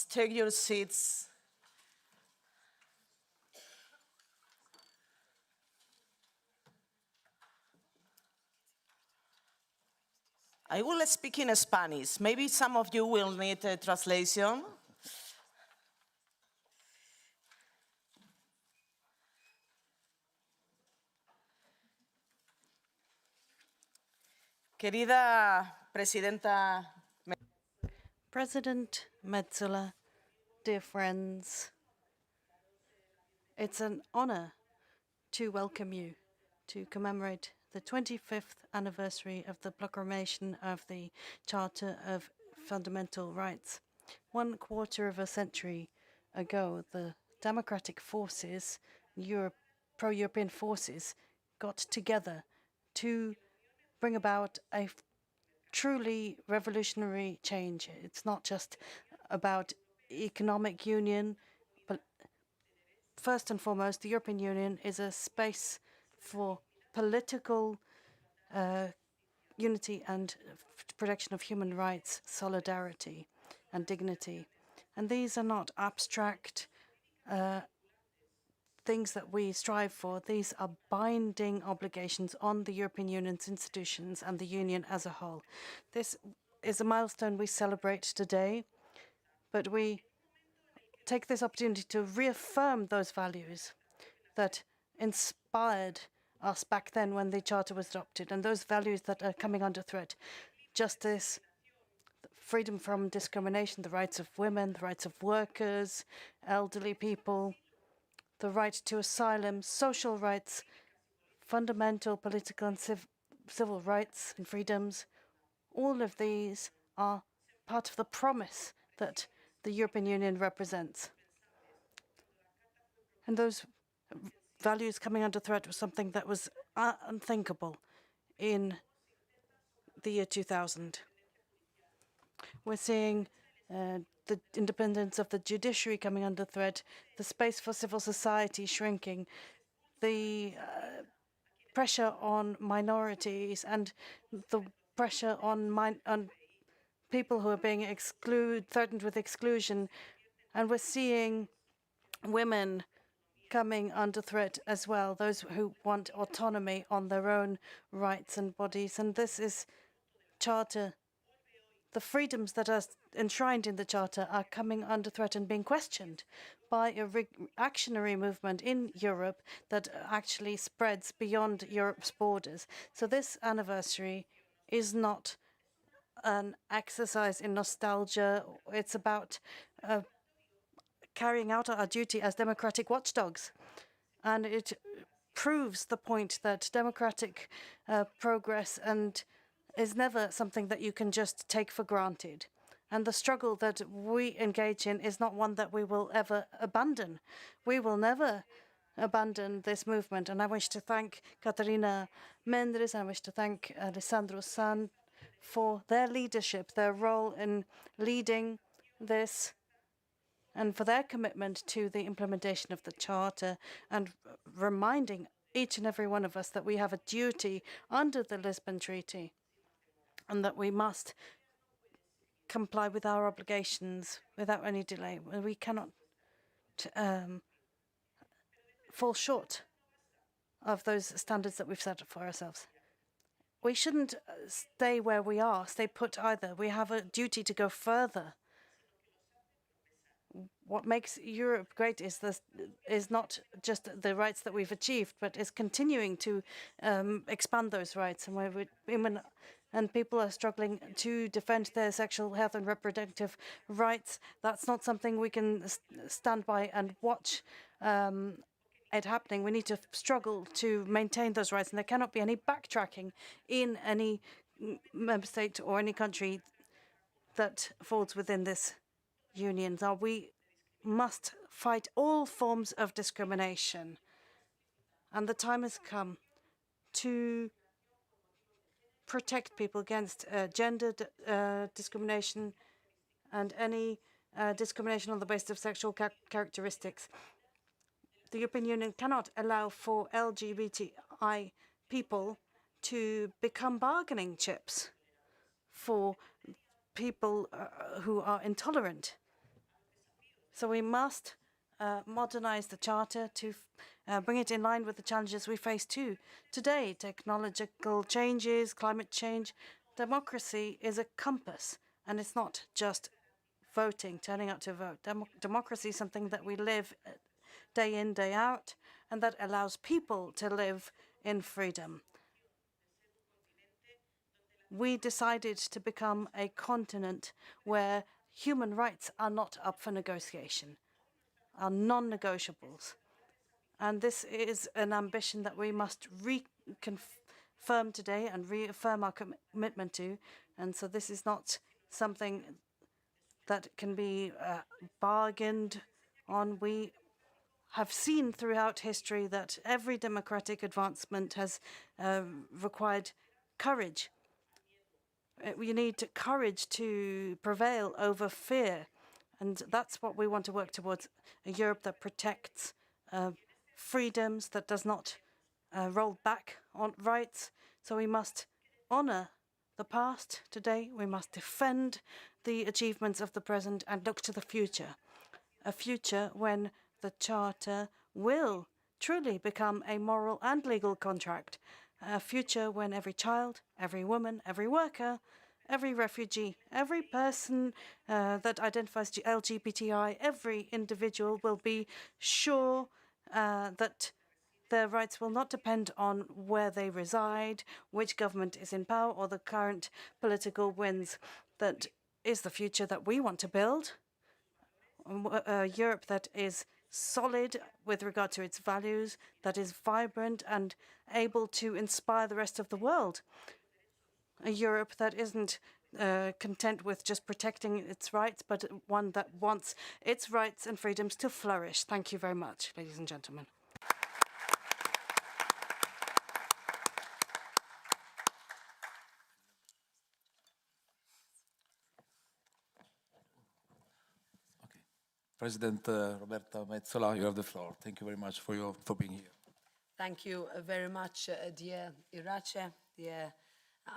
Take your seats. I will speak in Spanish. Maybe some of you will need a translation. Querida Presidenta President Metsola, dear friends, it's an honor to welcome you to commemorate the 25th anniversary of the proclamation of the Charter of Fundamental Rights. 1/4 of a century ago, the democratic forces, pro-European forces, got together to bring about a truly revolutionary change. It's not just about economic union, but first and foremost, the European Union is a space for political unity and protection of human rights, solidarity and dignity. And these are not abstract things that we strive for. These are binding obligations on the European Union's institutions and the Union as a whole. This is a milestone we celebrate today, but we take this opportunity to reaffirm those values that inspired us back then when the Charter was adopted, and those values that are coming under threat: justice, freedom from discrimination, the rights of women, the rights of workers, elderly people, the right to asylum, social rights, fundamental political and civil rights and freedoms. All of these are part of the promise that the European Union represents. And those values coming under threat was something that was unthinkable in the year 2000. We're seeing the independence of the judiciary coming under threat, the space for civil society shrinking, the pressure on minorities, and the pressure on people who are being threatened with exclusion. And we're seeing women coming under threat as well, those who want autonomy on their own rights and bodies. And this is Charter. The freedoms that are enshrined in the Charter are coming under threat and being questioned by a reactionary movement in Europe that actually spreads beyond Europe's borders. So this anniversary is not an exercise in nostalgia. It's about carrying out our duty as democratic watchdogs. And it proves the point that democratic progress is never something that you can just take for granted. And the struggle that we engage in is not one that we will ever abandon. We will never abandon this movement. And I wish to thank Catarina Mendes, I wish to thank Alessandro Zan for their leadership, their role in leading this, and for their commitment to the implementation of the Charter, and reminding each and every one of us that we have a duty under the Lisbon Treaty and that we must comply with our obligations without any delay. We cannot fall short of those standards that we've set for ourselves. We shouldn't stay where we are, stay put either. We have a duty to go further. What makes Europe great is not just the rights that we've achieved, but is continuing to expand those rights. And where women and people are struggling to defend their sexual health and reproductive rights, that's not something we can stand by and watch it happening. We need to struggle to maintain those rights, and there cannot be any backtracking in any member state or any country that falls within this union. Now, we must fight all forms of discrimination, and the time has come to protect people against gender discrimination and any discrimination on the basis of sexual characteristics. The European Union cannot allow for LGBTI people to become bargaining chips for people who are intolerant. So we must modernize the Charter to bring it in line with the challenges we face too. Today, technological changes, climate change, democracy is a compass, and it's not just voting, turning out to vote. Democracy is something that we live day in, day out, and that allows people to live in freedom. We decided to become a continent where human rights are not up for negotiation, are non-negotiables. And this is an ambition that we must reconfirm today and reaffirm our commitment to. And so this is not something that can be bargained on. We have seen throughout history that every democratic advancement has required courage. We need courage to prevail over fear. And that's what we want to work towards, a Europe that protects freedoms, that does not roll back on rights. So we must honor the past today. We must defend the achievements of the present and look to the future. A future when the Charter will truly become a moral and legal contract. A future when every child, every woman, every worker, every refugee, every person that identifies LGBTI, every individual will be sure that their rights will not depend on where they reside, which government is in power, or the current political winds. That is the future that we want to build. A Europe that is solid with regard to its values, that is vibrant and able to inspire the rest of the world. A Europe that isn't content with just protecting its rights, but one that wants its rights and freedoms to flourish. Thank you very much, ladies and gentlemen. President Roberta Metsola, you have the floor. Thank you very much for being here. Thank you very much, dear Irace, dear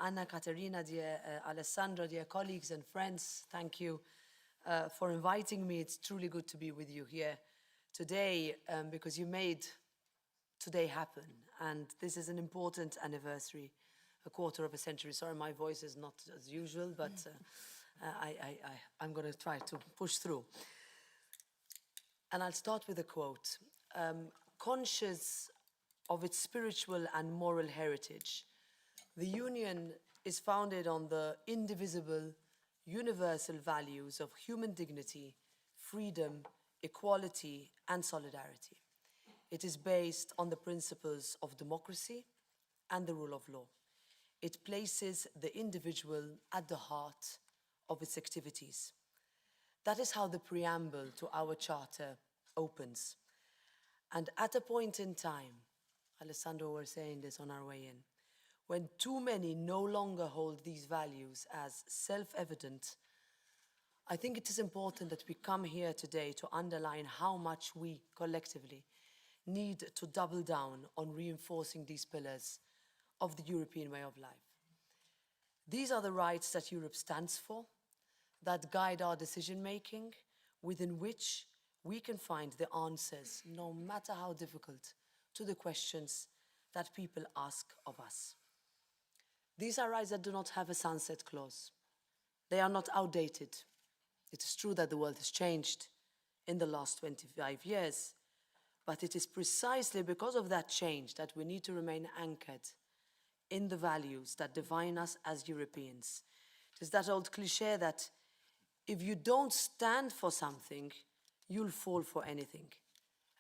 Ana Catarina, dear Alessandro, dear colleagues and friends. Thank you for inviting me. It's truly good to be with you here today because you made today happen. And this is an important anniversary, a quarter of a century. Sorry, my voice is not as usual, but I'm going to try to push through. And I'll start with a quote. Conscious of its spiritual and moral heritage, the Union is founded on the indivisible, universal values of human dignity, freedom, equality, and solidarity. It is based on the principles of democracy and the rule of law. It places the individual at the heart of its activities. That is how the preamble to our charter opens. And at a point in time, Alessandro was saying this on our way in, when too many no longer hold these values as self-evident, I think it is important that we come here today to underline how much we collectively need to double down on reinforcing these pillars of the European way of life. These are the rights that Europe stands for, that guide our decision-making, within which we can find the answers, no matter how difficult, to the questions that people ask of us. These are rights that do not have a sunset clause. They are not outdated. It is true that the world has changed in the last 25 years, but it is precisely because of that change that we need to remain anchored in the values that define us as Europeans. It is that old cliché that if you don't stand for something, you'll fall for anything.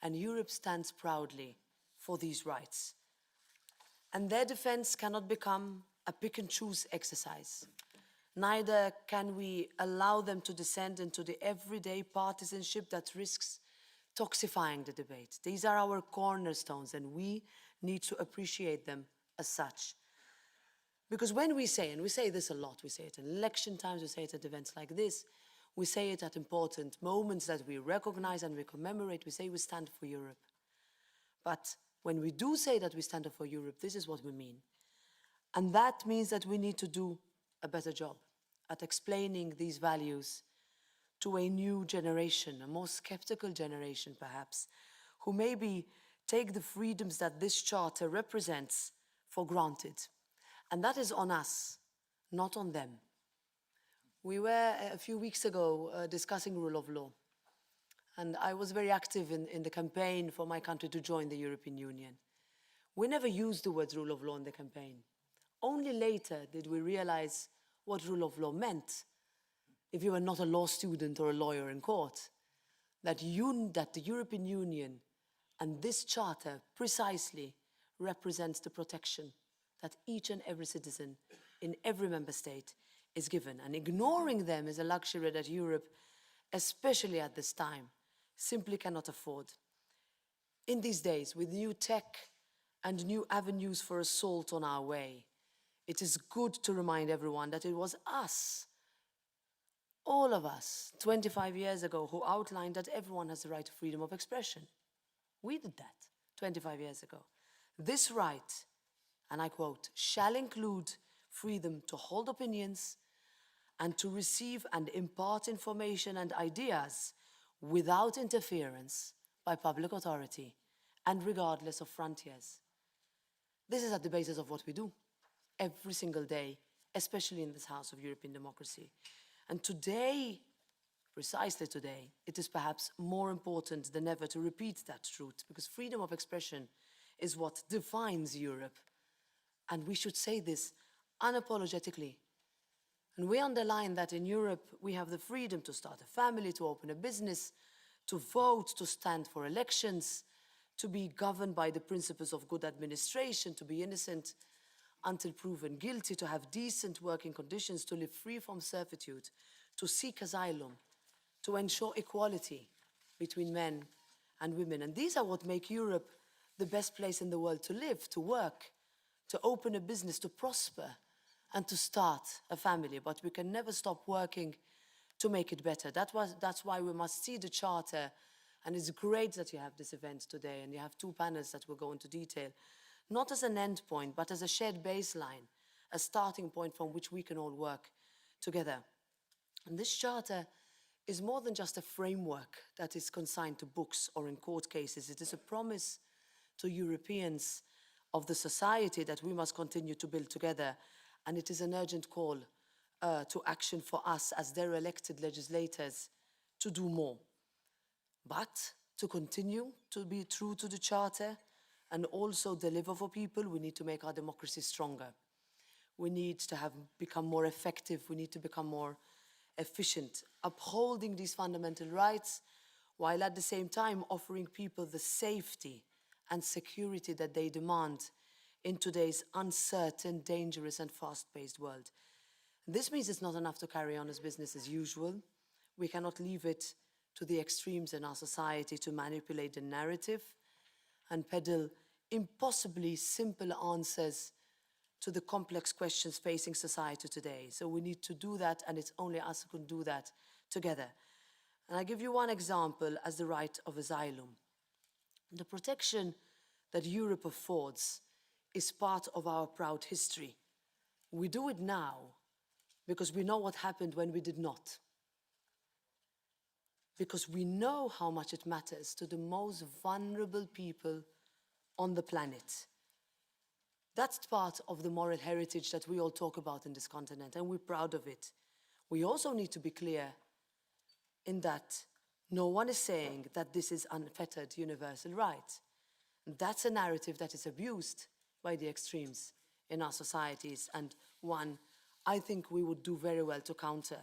And Europe stands proudly for these rights. And their defense cannot become a pick-and-choose exercise. Neither can we allow them to descend into the everyday partisanship that risks toxifying the debate. These are our cornerstones, and we need to appreciate them as such. Because when we say, and we say this a lot, we say it in election times, we say it at events like this, we say it at important moments that we recognize and we commemorate, we say we stand for Europe. But when we do say that we stand up for Europe, this is what we mean. And that means that we need to do a better job at explaining these values to a new generation, a more skeptical generation perhaps, who maybe take the freedoms that this charter represents for granted. And that is on us, not on them. We were a few weeks ago discussing rule of law. And I was very active in the campaign for my country to join the European Union. We never used the word rule of law in the campaign. Only later did we realize what rule of law meant if you were not a law student or a lawyer in court, that the European Union and this charter precisely represents the protection that each and every citizen in every member state is given. And ignoring them is a luxury that Europe, especially at this time, simply cannot afford. In these days, with new tech and new avenues for assault on our way, it is good to remind everyone that it was us, all of us, 25 years ago, who outlined that everyone has the right to freedom of expression. We did that 25 years ago. This right, and I quote, shall include freedom to hold opinions and to receive and impart information and ideas without interference by public authority and regardless of frontiers. This is at the basis of what we do every single day, especially in this House of European Democracy. And today, precisely today, it is perhaps more important than ever to repeat that truth, because freedom of expression is what defines Europe. And we should say this unapologetically. And we underline that in Europe, we have the freedom to start a family, to open a business, to vote, to stand for elections, to be governed by the principles of good administration, to be innocent until proven guilty, to have decent working conditions, to live free from servitude, to seek asylum, to ensure equality between men and women. And these are what make Europe the best place in the world to live, to work, to open a business, to prosper, and to start a family. But we can never stop working to make it better. That's why we must see the Charter, and it's great that you have this event today, and you have two panels that will go into detail, not as an end point, but as a shared baseline, a starting point from which we can all work together. And this Charter is more than just a framework that is consigned to books or in court cases. It is a promise to Europeans of the society that we must continue to build together. And it is an urgent call to action for us as their elected legislators to do more. But to continue to be true to the Charter and also deliver for people, we need to make our democracy stronger. We need to become more effective. We need to become more efficient, upholding these fundamental rights, while at the same time offering people the safety and security that they demand in today's uncertain, dangerous, and fast-paced world. This means it's not enough to carry on as business as usual. We cannot leave it to the extremes in our society to manipulate the narrative and peddle impossibly simple answers to the complex questions facing society today. So we need to do that, and it's only us who can do that together. And I give you one example as the right of asylum. The protection that Europe affords is part of our proud history. We do it now because we know what happened when we did not. Because we know how much it matters to the most vulnerable people on the planet. That's part of the moral heritage that we all talk about in this continent, and we're proud of it. We also need to be clear in that no one is saying that this is unfettered universal right. That's a narrative that is abused by the extremes in our societies, and one I think we would do very well to counter.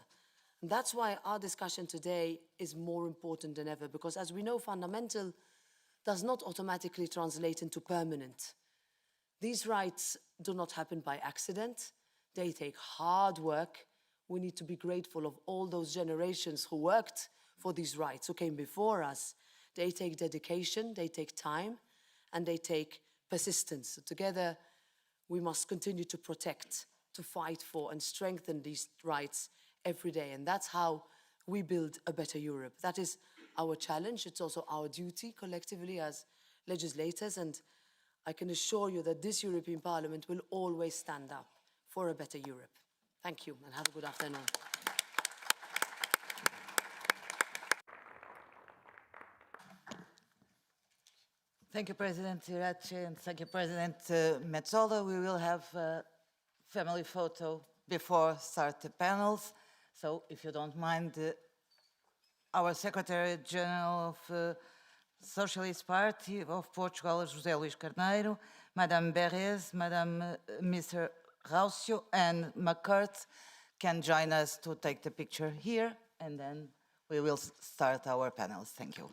And that's why our discussion today is more important than ever, because as we know, fundamental does not automatically translate into permanent. These rights do not happen by accident. They take hard work. We need to be grateful of all those generations who worked for these rights, who came before us. They take dedication, they take time, and they take persistence. So together, we must continue to protect, to fight for, and strengthen these rights every day. And that's how we build a better Europe. That is our challenge. It's also our duty collectively as legislators. And I can assure you that this European Parliament will always stand up for a better Europe. Thank you, and have a good afternoon. Thank you, President Irache, and thank you, President Metsola. We will have a family photo before start the panels. So if you don't mind, our Secretary General of Socialist Party of Portugal, José Luís Carneiro, Madame Beres, Mr. Raucio, and McCart can join us to take the picture here, and then we will start our panels. Thank you.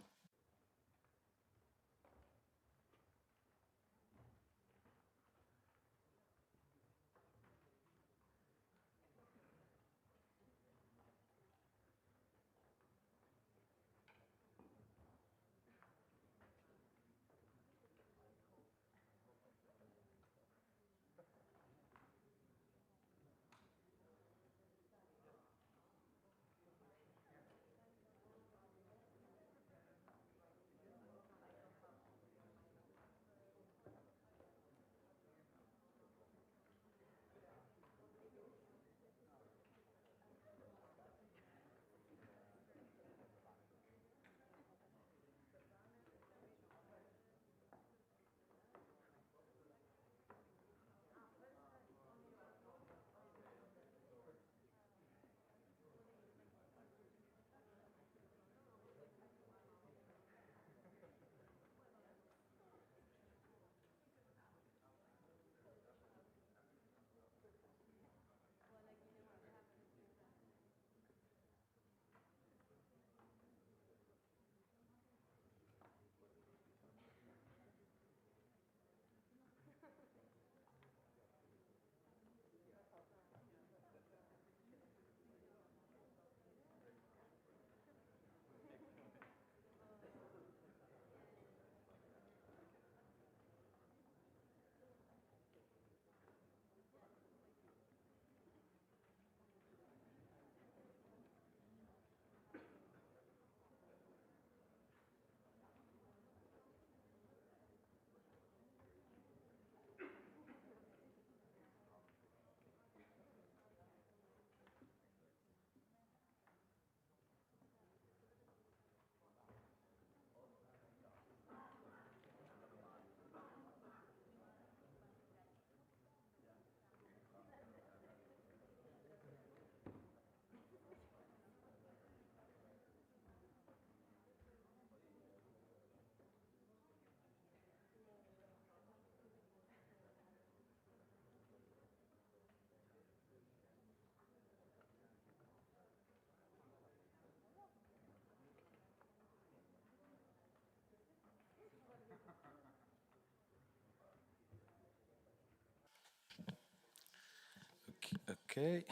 Okay.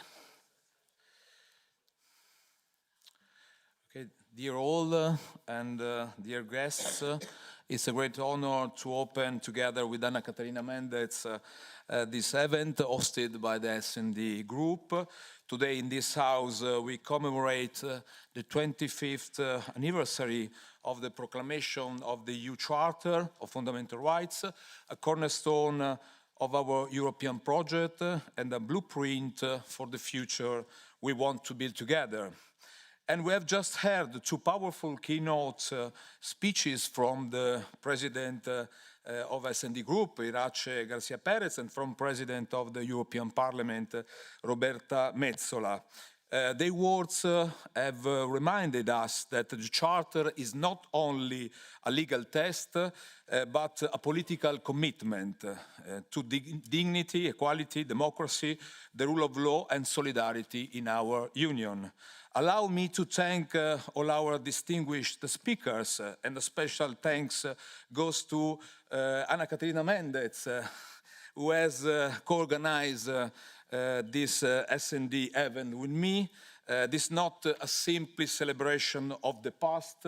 Okay, dear all and dear guests, it's a great honor to open together with Ana Catarina Mendes this event hosted by the S&D Group. Today in this house we commemorate the 25th anniversary of the proclamation of the EU Charter of Fundamental Rights, a cornerstone of our European project and a blueprint for the future we want to build together. And we have just heard two powerful keynote speeches from the president of S&D Group, Irache Garcia Perez, and from President of the European Parliament, Roberta Metsola. Their words have reminded us that the Charter is not only a legal test, but a political commitment to dignity, equality, democracy, the rule of law, and solidarity in our Union. Allow me to thank all our distinguished speakers, and a special thanks goes to Ana Catarina Mendes, who has co-organized this S&D event with me. This is not a simple celebration of the past,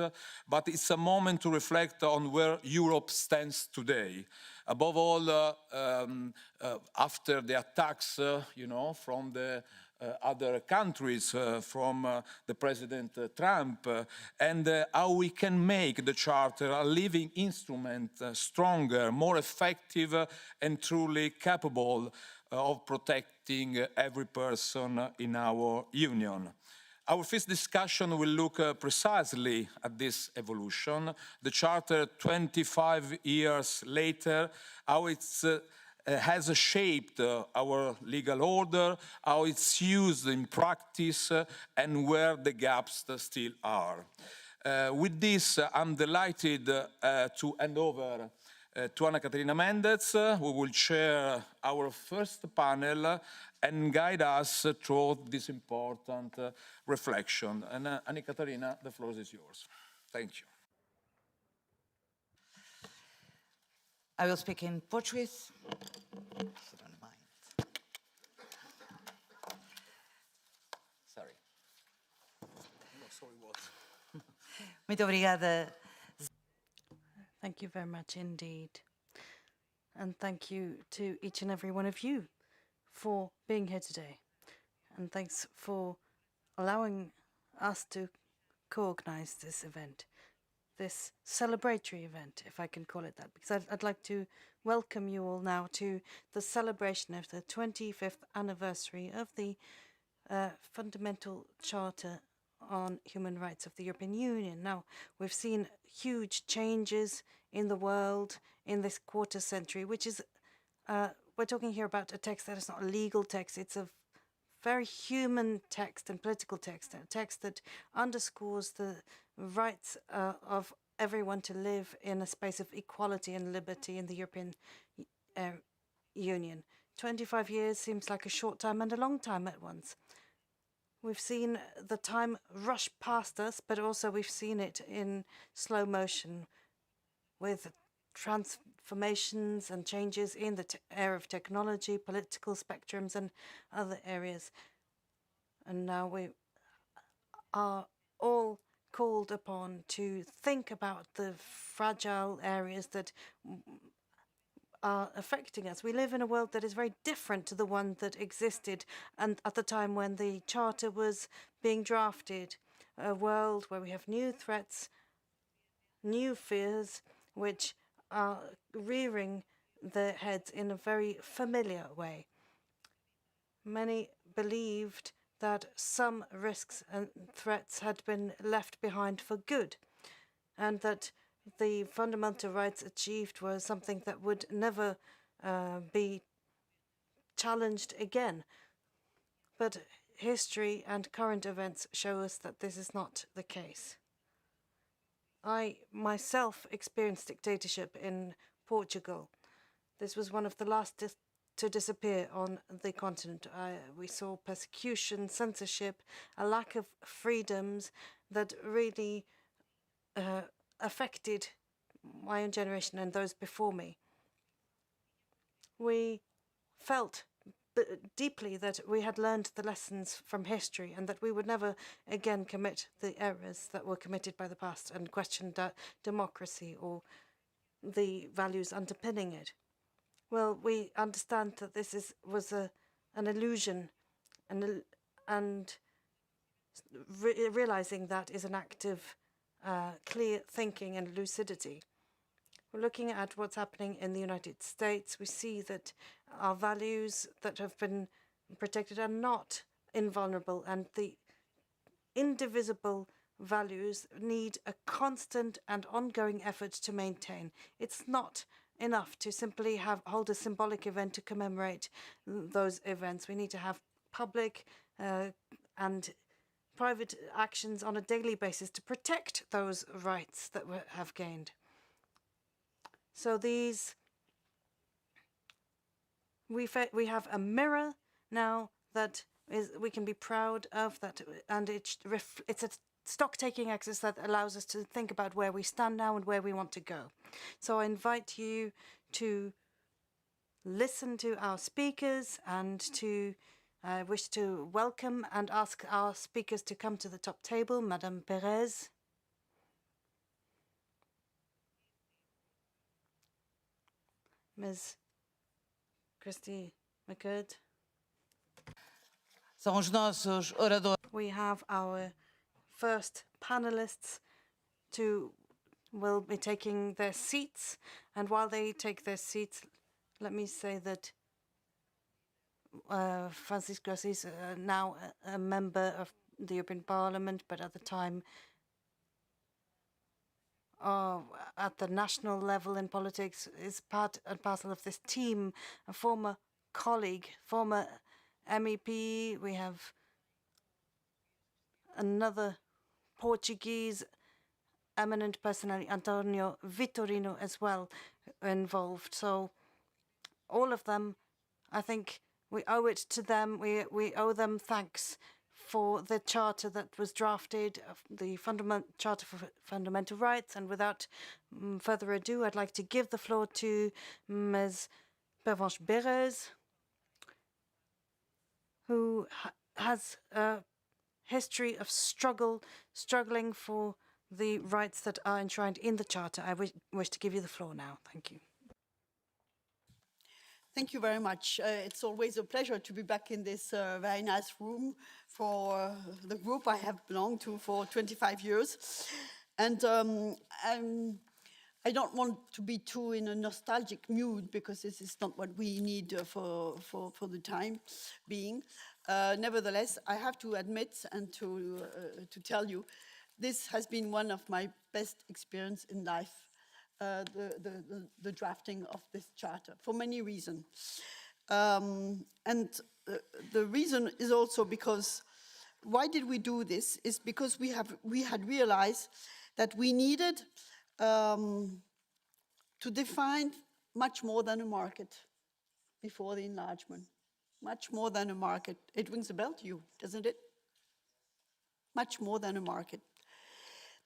but it's a moment to reflect on where Europe stands today. Above all, after the attacks, from the other countries, from the President Trump, and how we can make the Charter a living instrument, stronger, more effective, and truly capable of protecting every person in our Union. Our first discussion will look precisely at this evolution. The Charter, 25 years later, how it's has shaped our legal order, how it's used in practice, and where the gaps still are. With this, I'm delighted to hand over to Ana Catarina Mendes, who will chair our first panel and guide us through this important reflection. And Ana Catarina, the floor is yours. Thank you. I will speak in Portuguese, if you don't mind. Sorry. No, sorry, what? Muito obrigada. Thank you very much indeed. And thank you to each and every one of you for being here today. And thanks for allowing us to co-organize this event, this celebratory event, if I can call it that, because I'd like to welcome you all now to the celebration of the 25th anniversary of the Fundamental Charter on Human Rights of the European Union. Now, we've seen huge changes in the world in this quarter century, which is, we're talking here about a text that is not a legal text, it's a very human text and political text, a text that underscores the rights of everyone to live in a space of equality and liberty in the European Union. 25 years seems like a short time and a long time at once. We've seen the time rush past us, but also we've seen it in slow motion with transformations and changes in the area of technology, political spectrums, and other areas. And now we are all called upon to think about the fragile areas that are affecting us. We live in a world that is very different to the one that existed and at the time when the Charter was being drafted. A world where we have new threats, new fears, which are rearing their heads in a very familiar way. Many believed that some risks and threats had been left behind for good, and that the fundamental rights achieved were something that would never be challenged again. But history and current events show us that this is not the case. I myself experienced dictatorship in Portugal. This was one of the last to disappear on the continent. We saw persecution, censorship, a lack of freedoms that really affected my own generation and those before me. We felt deeply that we had learned the lessons from history and that we would never again commit the errors that were committed by the past and question democracy or the values underpinning it. Well, we understand that this was an illusion, and realizing that is an act of clear thinking and lucidity. We're looking at what's happening in the United States. We see that our values that have been protected are not invulnerable, and the indivisible values need a constant and ongoing effort to maintain. It's not enough to simply hold a symbolic event to commemorate those events. We need to have public and private actions on a daily basis to protect those rights that we have gained. So we have a mirror now that we can be proud of, that, and it's a stock-taking exercise that allows us to think about where we stand now and where we want to go. So I invite you to listen to our speakers and to wish to welcome and ask our speakers to come to the top table. Madame Perez. Ms. Christy McCurd. São os nossos oradores. We have our first panelists will be taking their seats, and while they take their seats, let me say that Francisco is now a member of the European Parliament, but at the time at the national level in politics is part and parcel of this team, a former colleague, former MEP. We have another Portuguese eminent personality, Antonio Vitorino, as well involved. So all of them, I think we owe it to them. We owe them thanks for the charter that was drafted, the Charter for Fundamental Rights. And without further ado, I'd like to give the floor to Ms. Pervenche Berez, who has a history of struggling for the rights that are enshrined in the Charter. I wish to give you the floor now. Thank you. Thank you very much. It's always a pleasure to be back in this very nice room for the group I have belonged to for 25 years. And I don't want to be too in a nostalgic mood because this is not what we need for the time being. Nevertheless, I have to admit and to tell you, this has been one of my best experiences in life. The drafting of this charter for many reasons. And the reason is also because, why did we do this? Is because we had realized that we needed to define much more than a market before the enlargement. Much more than a market. It rings a bell to you, doesn't it? Much more than a market.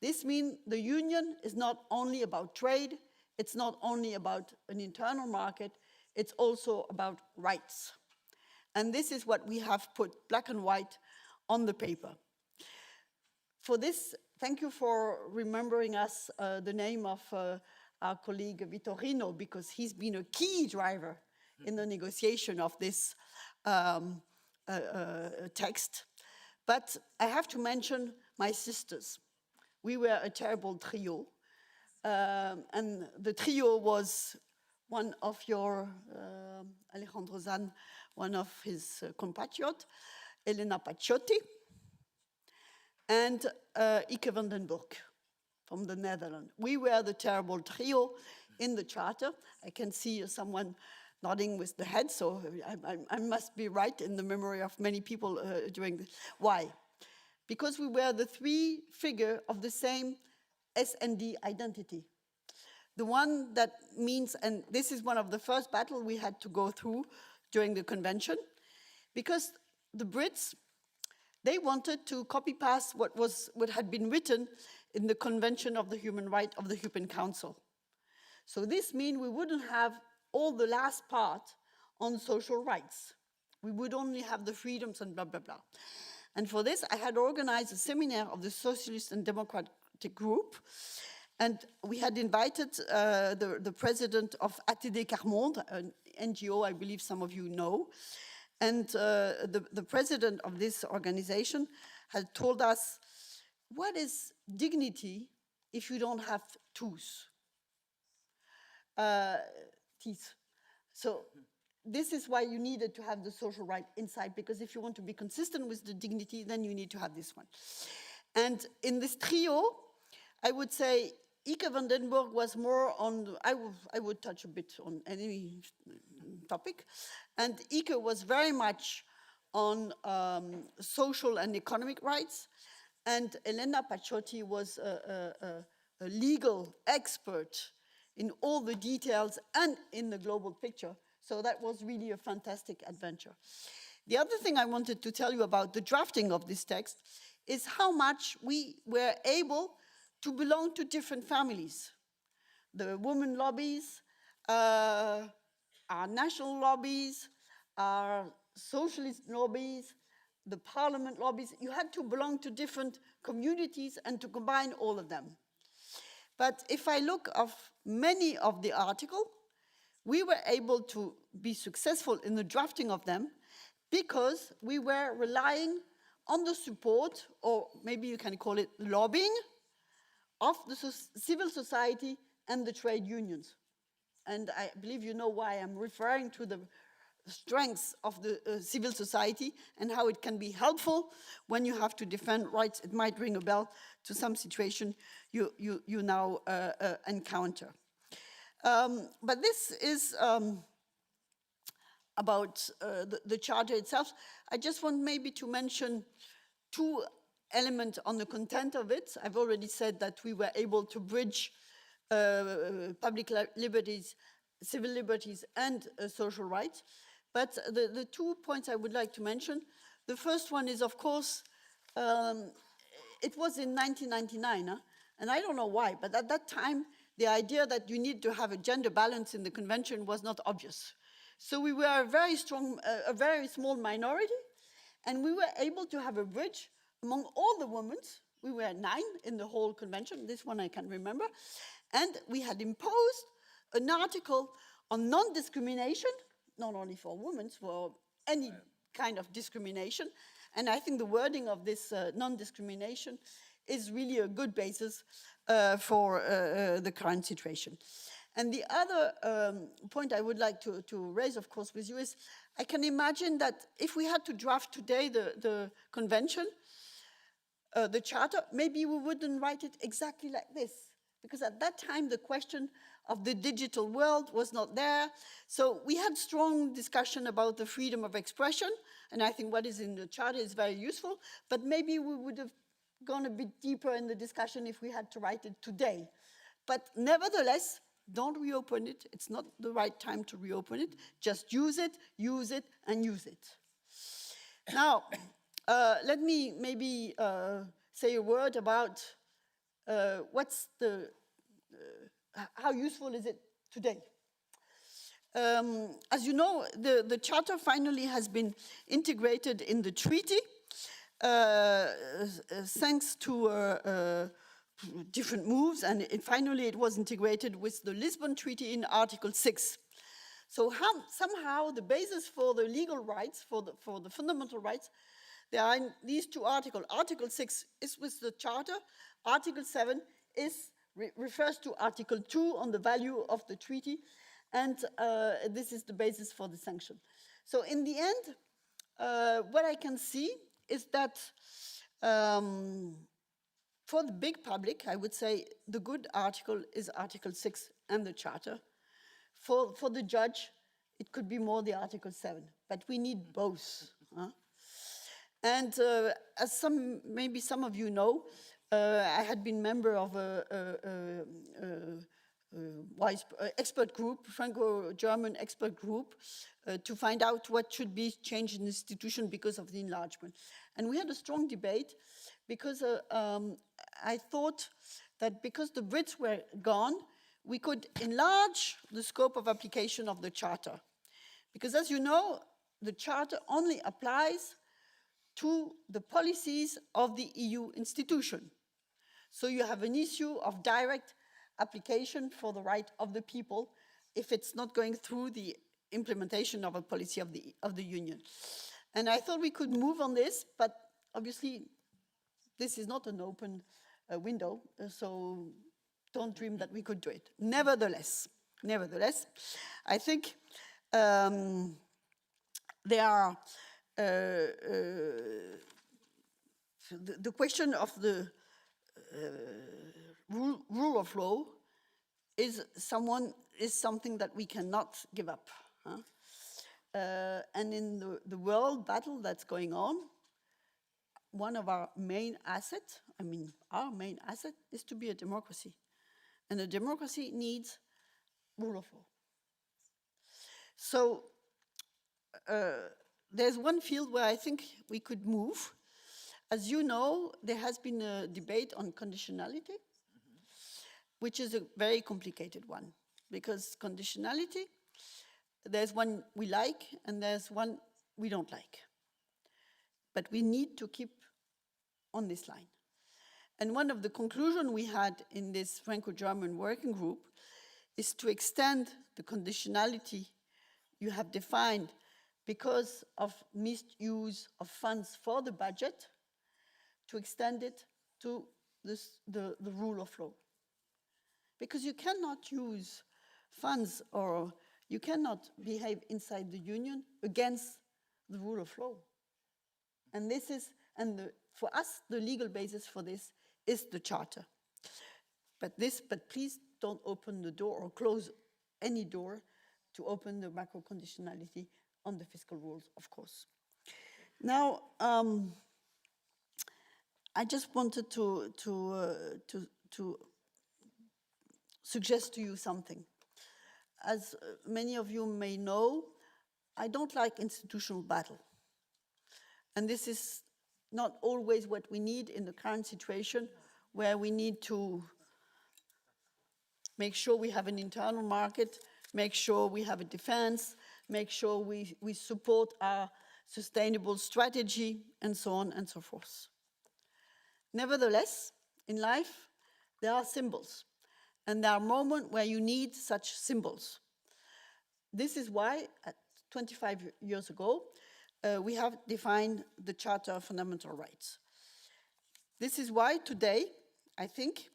This means the union is not only about trade, it's not only about an internal market, it's also about rights. And this is what we have put black and white on the paper. For this, thank you for remembering us the name of our colleague Vitorino, because he's been a key driver in the negotiation of this text. But I have to mention my sisters. We were a terrible trio, and the trio was one of your, Alessandro Zan, one of his compatriots, Elena Pacciotti, and Ike van den Burg from the Netherlands. We were the terrible trio in the charter. I can see someone nodding with the head, so I must be right in the memory of many people doing this. Why? Because we were the three figures of the same S&D identity. The one that means, and this is one of the first battles we had to go through during the convention, because the Brits, they wanted to copy-paste what had been written in the Convention of the Human Rights of the European Council. So this means we wouldn't have all the last part on social rights. We would only have the freedoms and blah, blah, blah. And for this, I had organized a seminar of the Socialist and Democratic group. And we had invited the president of ATD Carmonde, an NGO I believe some of you know. And the president of this organization had told us, what is dignity if you don't have teeth? So this is why you needed to have the social right inside, because if you want to be consistent with the dignity, then you need to have this one. And in this trio, I would say Ike van den Burg was more on, I would touch a bit on any topic, and Ike was very much on social and economic rights, and Elena Pacciotti was a legal expert in all the details and in the global picture. So that was really a fantastic adventure. The other thing I wanted to tell you about the drafting of this text is how much we were able to belong to different families. The women lobbies, our national lobbies, our socialist lobbies, the parliament lobbies. You had to belong to different communities and to combine all of them. But if I look of many of the articles, we were able to be successful in the drafting of them because we were relying on the support, or maybe you can call it lobbying, of the civil society and the trade unions. And I believe you know why I'm referring to the strengths of the civil society and how it can be helpful when you have to defend rights. It might ring a bell to some situation you now encounter. But this is about the Charter itself. I just want maybe to mention two elements on the content of it. I've already said that we were able to bridge public liberties, civil liberties, and social rights. But the 2 points I would like to mention, the first one is, of course, it was in 1999, and I don't know why, but at that time, the idea that you need to have a gender balance in the convention was not obvious. So we were a very small minority, and we were able to have a bridge among all the women. We were 9 in the whole convention, this one I can remember, and we had imposed an article on non-discrimination, not only for women, for any kind of discrimination. And I think the wording of this non-discrimination is really a good basis for the current situation. And the other point I would like to raise, of course, with you is, I can imagine that if we had to draft today the convention, the charter, maybe we wouldn't write it exactly like this. Because at that time, the question of the digital world was not there. So we had strong discussion about the freedom of expression, and I think what is in the charter is very useful, but maybe we would have gone a bit deeper in the discussion if we had to write it today. But nevertheless, don't reopen it. It's not the right time to reopen it. Just use it, and use it. Now, let me maybe say a word about how useful is it today? As you know, the Charter finally has been integrated in the treaty thanks to different moves, and finally it was integrated with the Lisbon Treaty in Article 6. So somehow the basis for the legal rights, for the fundamental rights, there are in these 2 articles. Article 6 is with the Charter. Article 7 refers to Article 2 on the value of the treaty, and this is the basis for the sanction. So in the end, what I can see is that for the big public, I would say the good article is Article 6 and the Charter. For the judge, it could be more the Article 7, but we need both. And as maybe some of you know, I had been member of a expert group, Franco-German expert group, to find out what should be changed in the institution because of the enlargement. And we had a strong debate because I thought that because the Brits were gone, we could enlarge the scope of application of the Charter. Because as you know, the Charter only applies to the policies of the EU institution. So you have an issue of direct application for the right of the people if it's not going through the implementation of a policy of the Union. And I thought we could move on this, but obviously this is not an open window, so don't dream that we could do it. Nevertheless, I think there are the question of the rule of law is something that we cannot give up. And in the world battle that's going on, one of our main assets, our main asset is to be a democracy. And a democracy needs rule of law. So there's one field where I think we could move. As you know, there has been a debate on conditionality, which is a very complicated one, because conditionality, there's one we like and there's one we don't like. But we need to keep on this line. And one of the conclusions we had in this Franco-German working group is to extend the conditionality you have defined because of misuse of funds for the budget, to extend it to the rule of law. Because you cannot use funds or You cannot behave inside the union against the rule of law. And this is, for us, the legal basis for this is the Charter. But please don't open the door or close any door to open the macro conditionality on the fiscal rules, of course. Now, I just wanted to suggest to you something. As many of you may know, I don't like institutional battle. And this is not always what we need in the current situation, where we need to make sure we have an internal market, make sure we have a defense, make sure we support our sustainable strategy, and so on and so forth. Nevertheless, in life, there are symbols, and there are moments where you need such symbols. This is why, 25 years ago, we have defined the Charter of Fundamental Rights. This is why today, I think,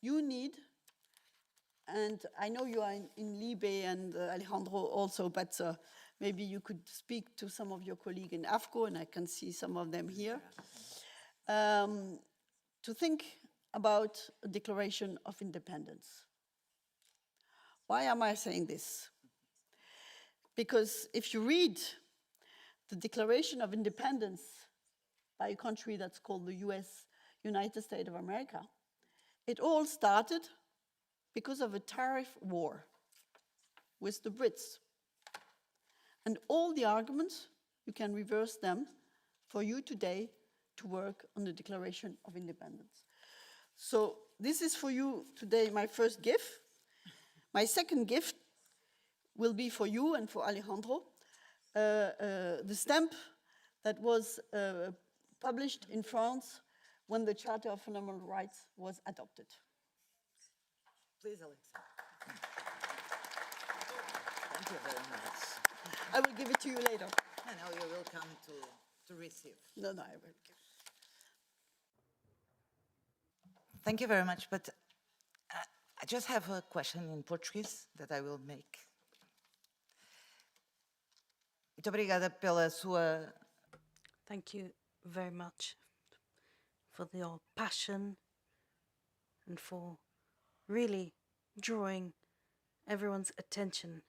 you need, and I know you are in Libe and Alejandro also, but maybe you could speak to some of your colleagues in AFCO, and I can see some of them here, to think about a declaration of independence. Why am I saying this? Because if you read the Declaration of Independence by a country that's called the United States of America, it all started because of a tariff war with the Brits. And all the arguments, you can reverse them for you today to work on the Declaration of Independence. So this is for you today my first gift. My second gift will be for you and for Alejandro, the stamp that was published in France when the Charter of Fundamental Rights was adopted. Please, Alexa. Thank you very much. I will give it to you later. I know you're welcome to receive. No, I will give. Thank you very much, but I just have a question in Portuguese that I will make. Muito obrigada pela sua... Thank you very much for your passion and for really drawing everyone's attention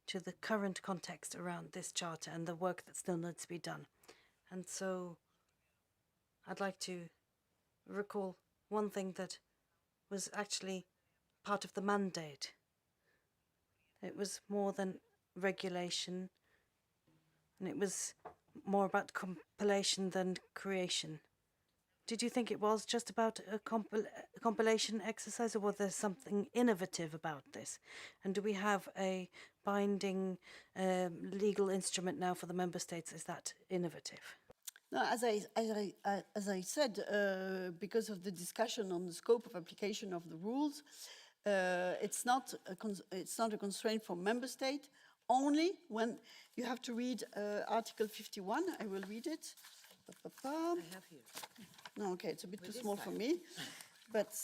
to the current context around this charter and the work that still needs to be done. And so I'd like to recall one thing that was actually part of the mandate. It was more than regulation, and it was more about compilation than creation. Did you think it was just about a compilation exercise, or was there something innovative about this? And do we have a binding legal instrument now for the member states? Is that innovative? No, as I said, because of the discussion on the scope of application of the rules, it's not a constraint for member state. Only when you have to read Article 51. I will read it. I have here. No, okay, it's a bit too small for me. But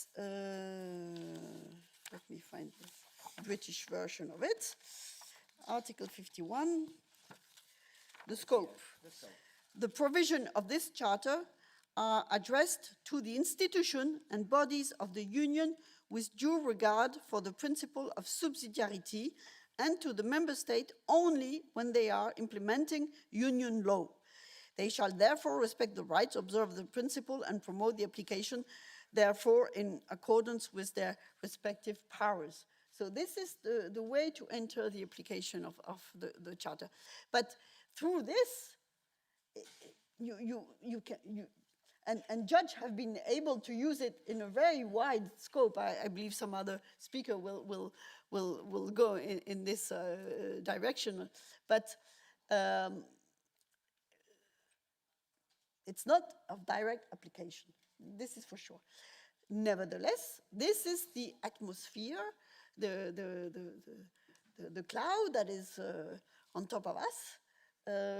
let me find the British version of it. Article 51. The scope. The provision of this charter are addressed to the institution and bodies of the Union with due regard for the principle of subsidiarity, and to the member state only when they are implementing union law. They shall therefore respect the rights, observe the principle, and promote the application, therefore in accordance with their respective powers. So this is the way to enter the application of the charter. But through this, and judges have been able to use it in a very wide scope. I believe some other speaker will go in this direction, but it's not of direct application. This is for sure. Nevertheless, this is the atmosphere, the cloud that is on top of us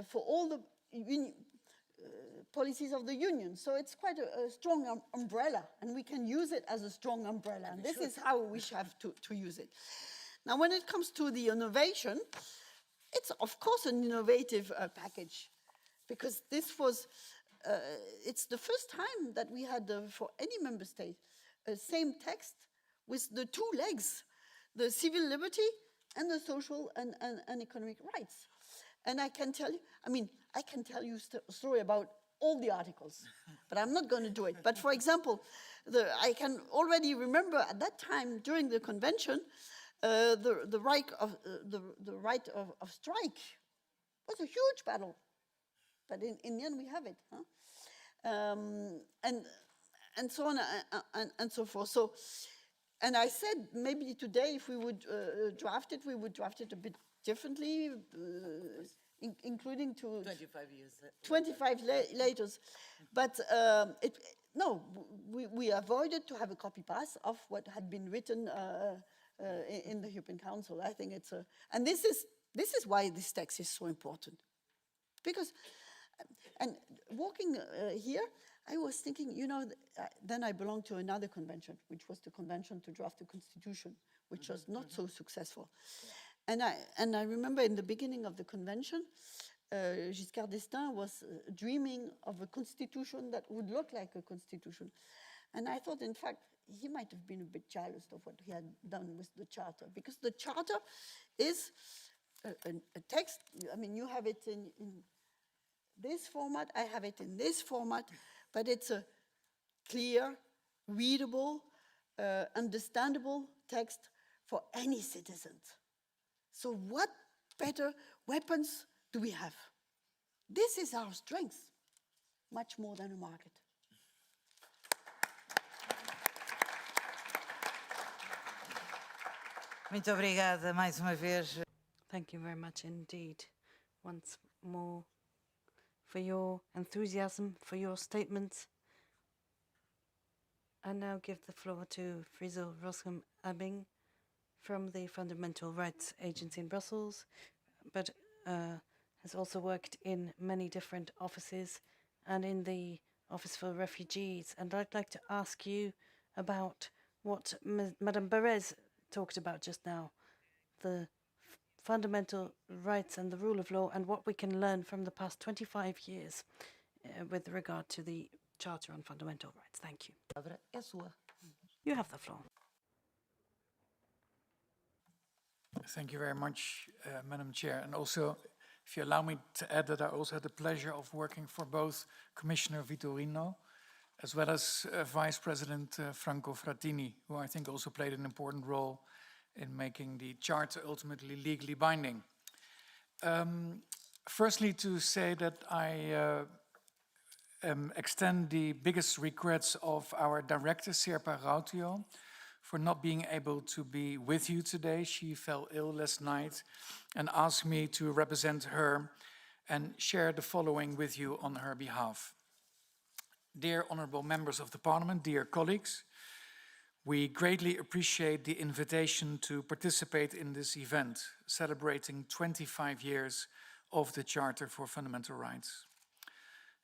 for all the policies of the Union. So it's quite a strong umbrella, and we can use it as a strong umbrella. And this is how we have to use it. Now, when it comes to the innovation, it's of course an innovative package, because this was, it's the first time that we had, for any member state, a same text with the two legs, the civil liberty and the social and economic rights. And I can tell you, I can tell you a story about all the articles, but I'm not going to do it. But for example, I can already remember at that time during the convention, the right of strike was a huge battle. But in the end, we have it. Huh? And so on and so forth. So, and I said maybe today, if we would draft it, we would draft it a bit differently, including to 25 years. 25 later. But no, we avoided to have a copy paste of what had been written in the European Council. I think it's and this is why this text is so important, because and walking here, I was thinking, you know, then I belonged to another convention, which was the convention to draft the constitution, which was not so successful. And I remember in the beginning of the convention, Giscard d'Estaing was dreaming of a constitution that would look like a constitution. And I thought, in fact, he might have been a bit jealous of what he had done with the charter, because the charter is a text. I mean, you have it in this format, I have it in this format, but it's a clear, readable, understandable text for any citizen. So what better weapons do we have? This is our strength, much more than a market. Muito obrigada mais uma vez. Thank you very much indeed, once more, for your enthusiasm, for your statements. I now give the floor to Friso Roscom-Abing from the Fundamental Rights Agency in Brussels, but has also worked in many different offices and in the Office for Refugees. And I'd like to ask you about what Madame Berès talked about just now, the fundamental rights and the rule of law, and what we can learn from the past 25 years with regard to the Charter on Fundamental Rights. Thank you. É sua. You have the floor. Thank you very much, Madam Chair. And also, if you allow me to add that I also had the pleasure of working for both Commissioner Vitorino as well as Vice President Franco Frattini, who I think also played an important role in making the Charter ultimately legally binding. Firstly, to say that I extend the biggest regrets of our director, Sirpa Rautio, for not being able to be with you today. She fell ill last night and asked me to represent her and share the following with you on her behalf. Dear honorable members of the Parliament, dear colleagues, we greatly appreciate the invitation to participate in this event, celebrating 25 years of the Charter for Fundamental Rights.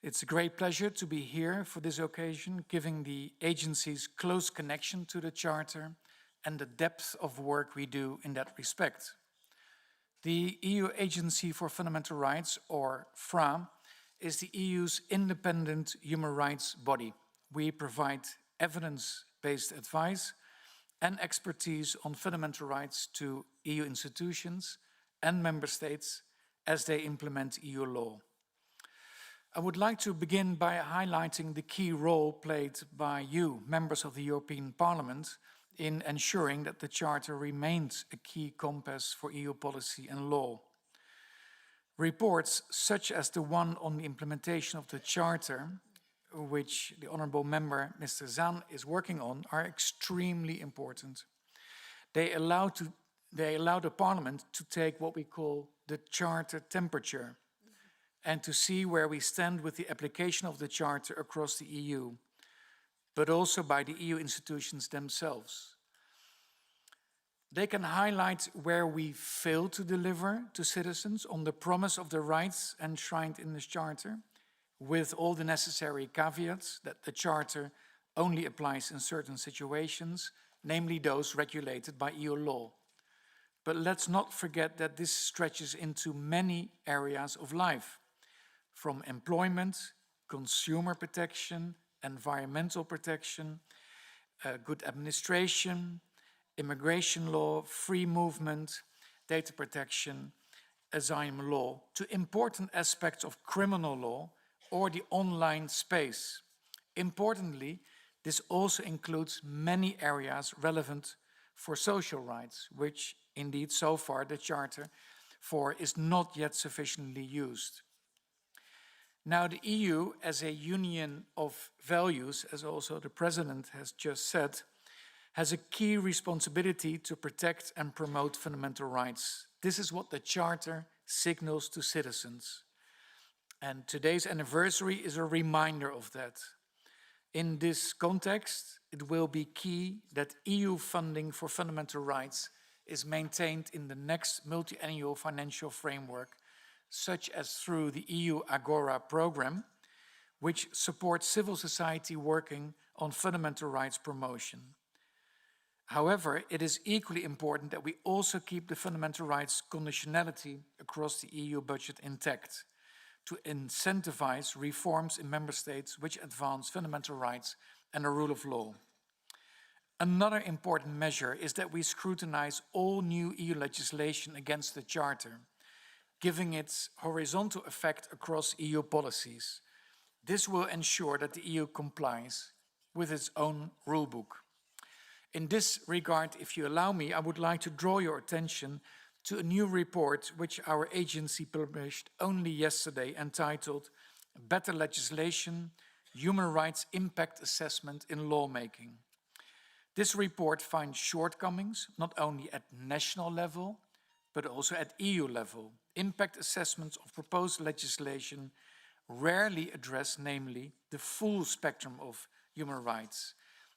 It's a great pleasure to be here for this occasion, given the agency's close connection to the Charter and the depth of work we do in that respect. The EU Agency for Fundamental Rights, or FRA, is the EU's independent human rights body. We provide evidence-based advice and expertise on fundamental rights to EU institutions and member states as they implement EU law. I would like to begin by highlighting the key role played by you, members of the European Parliament, in ensuring that the Charter remains a key compass for EU policy and law. Reports such as the one on the implementation of the Charter, which the honourable member, Mr. Zan, is working on, are extremely important. They allow the Parliament to take what we call the Charter temperature, and to see where we stand with the application of the Charter across the EU, but also by the EU institutions themselves. They can highlight where we fail to deliver to citizens on the promise of the rights enshrined in this Charter, with all the necessary caveats that the Charter only applies in certain situations, namely those regulated by EU law. But let's not forget that this stretches into many areas of life, from employment, consumer protection, environmental protection, good administration, immigration law, free movement, data protection, asylum law, to important aspects of criminal law or the online space. Importantly, this also includes many areas relevant for social rights, which indeed so far the Charter for is not yet sufficiently used. Now, the EU, as a union of values, as also the President has just said, has a key responsibility to protect and promote fundamental rights. This is what the Charter signals to citizens. And today's anniversary is a reminder of that. In this context, it will be key that EU funding for fundamental rights is maintained in the next multi-annual financial framework, such as through the EU Agora program, which supports civil society working on fundamental rights promotion. However, it is equally important that we also keep the fundamental rights conditionality across the EU budget intact to incentivize reforms in member states which advance fundamental rights and the rule of law. Another important measure is that we scrutinize all new EU legislation against the Charter, giving its horizontal effect across EU policies. This will ensure that the EU complies with its own rulebook. In this regard, if you allow me, I would like to draw your attention to a new report which our agency published only yesterday, entitled Better Legislation, Human Rights Impact Assessment in Lawmaking. This report finds shortcomings not only at national level, but also at EU level. Impact assessments of proposed legislation rarely address, namely, the full spectrum of human rights.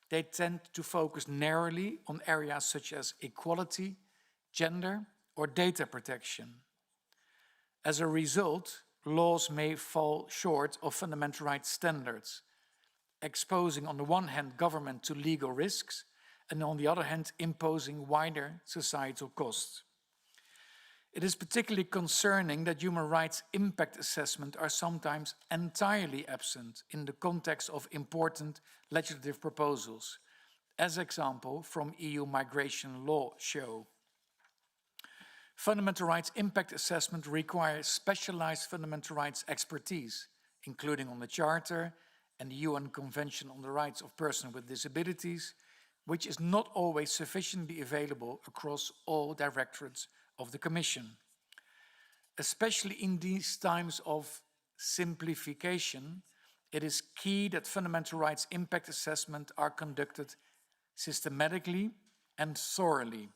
They tend to focus narrowly on areas such as equality, gender, or data protection. As a result, laws may fall short of fundamental rights standards, exposing on the one hand government to legal risks, and on the other hand imposing wider societal costs. It is particularly concerning that human rights impact assessments are sometimes entirely absent in the context of important legislative proposals, as example from EU migration law show. Fundamental rights impact assessment requires specialized fundamental rights expertise, including on the Charter and the UN Convention on the Rights of Persons with Disabilities, which is not always sufficiently available across all directorates of the Commission. Especially in these times of simplification, it is key that fundamental rights impact assessments are conducted systematically and thoroughly.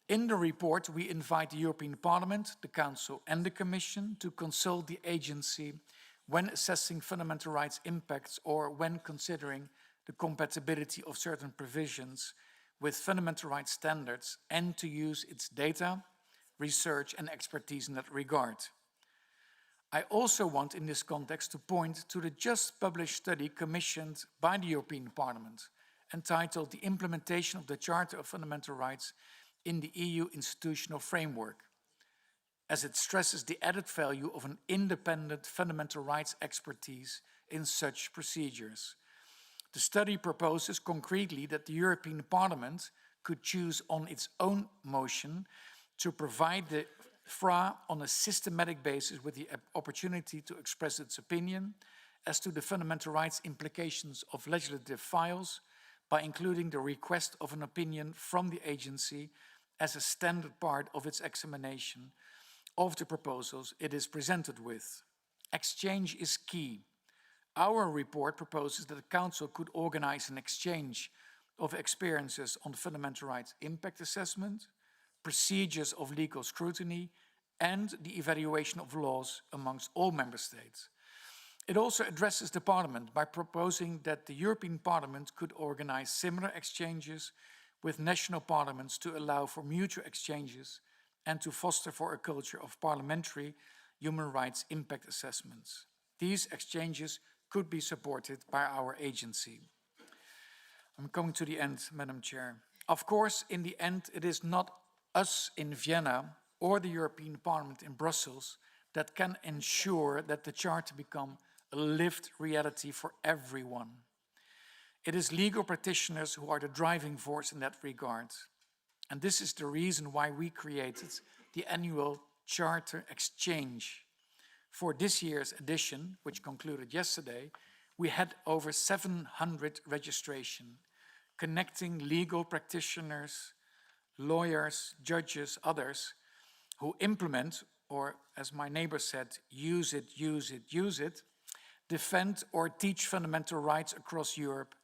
In the report, we invite the European Parliament, the Council and the Commission to consult the agency when assessing fundamental rights impacts or when considering the compatibility of certain provisions with fundamental rights standards, and to use its data, research and expertise in that regard. I also want in this context to point to the just published study commissioned by the European Parliament, entitled The Implementation of the Charter of Fundamental Rights in the EU Institutional Framework, as it stresses the added value of an independent fundamental rights expertise in such procedures. The study proposes concretely that the European Parliament could choose on its own motion to provide the FRA on a systematic basis with the opportunity to express its opinion as to the fundamental rights implications of legislative files by including the request of an opinion from the agency as a standard part of its examination of the proposals it is presented with. Exchange is key. Our report proposes that the Council could organize an exchange of experiences on fundamental rights impact assessment, procedures of legal scrutiny, and the evaluation of laws amongst all member states. It also addresses the Parliament by proposing that the European Parliament could organize similar exchanges with national parliaments to allow for mutual exchanges and to foster for a culture of parliamentary human rights impact assessments. These exchanges could be supported by our agency. I'm coming to the end, Madam Chair. Of course, in the end, it is not us in Vienna or the European Parliament in Brussels that can ensure that the Charter become a lived reality for everyone. It is legal practitioners who are the driving force in that regard. And this is the reason why we created the annual Charter Exchange. For this year's edition, which concluded yesterday, we had over 700 registration, connecting legal practitioners, lawyers, judges, others, who implement, or as my neighbor said, use it, use it, use it, defend or teach fundamental rights across Europe,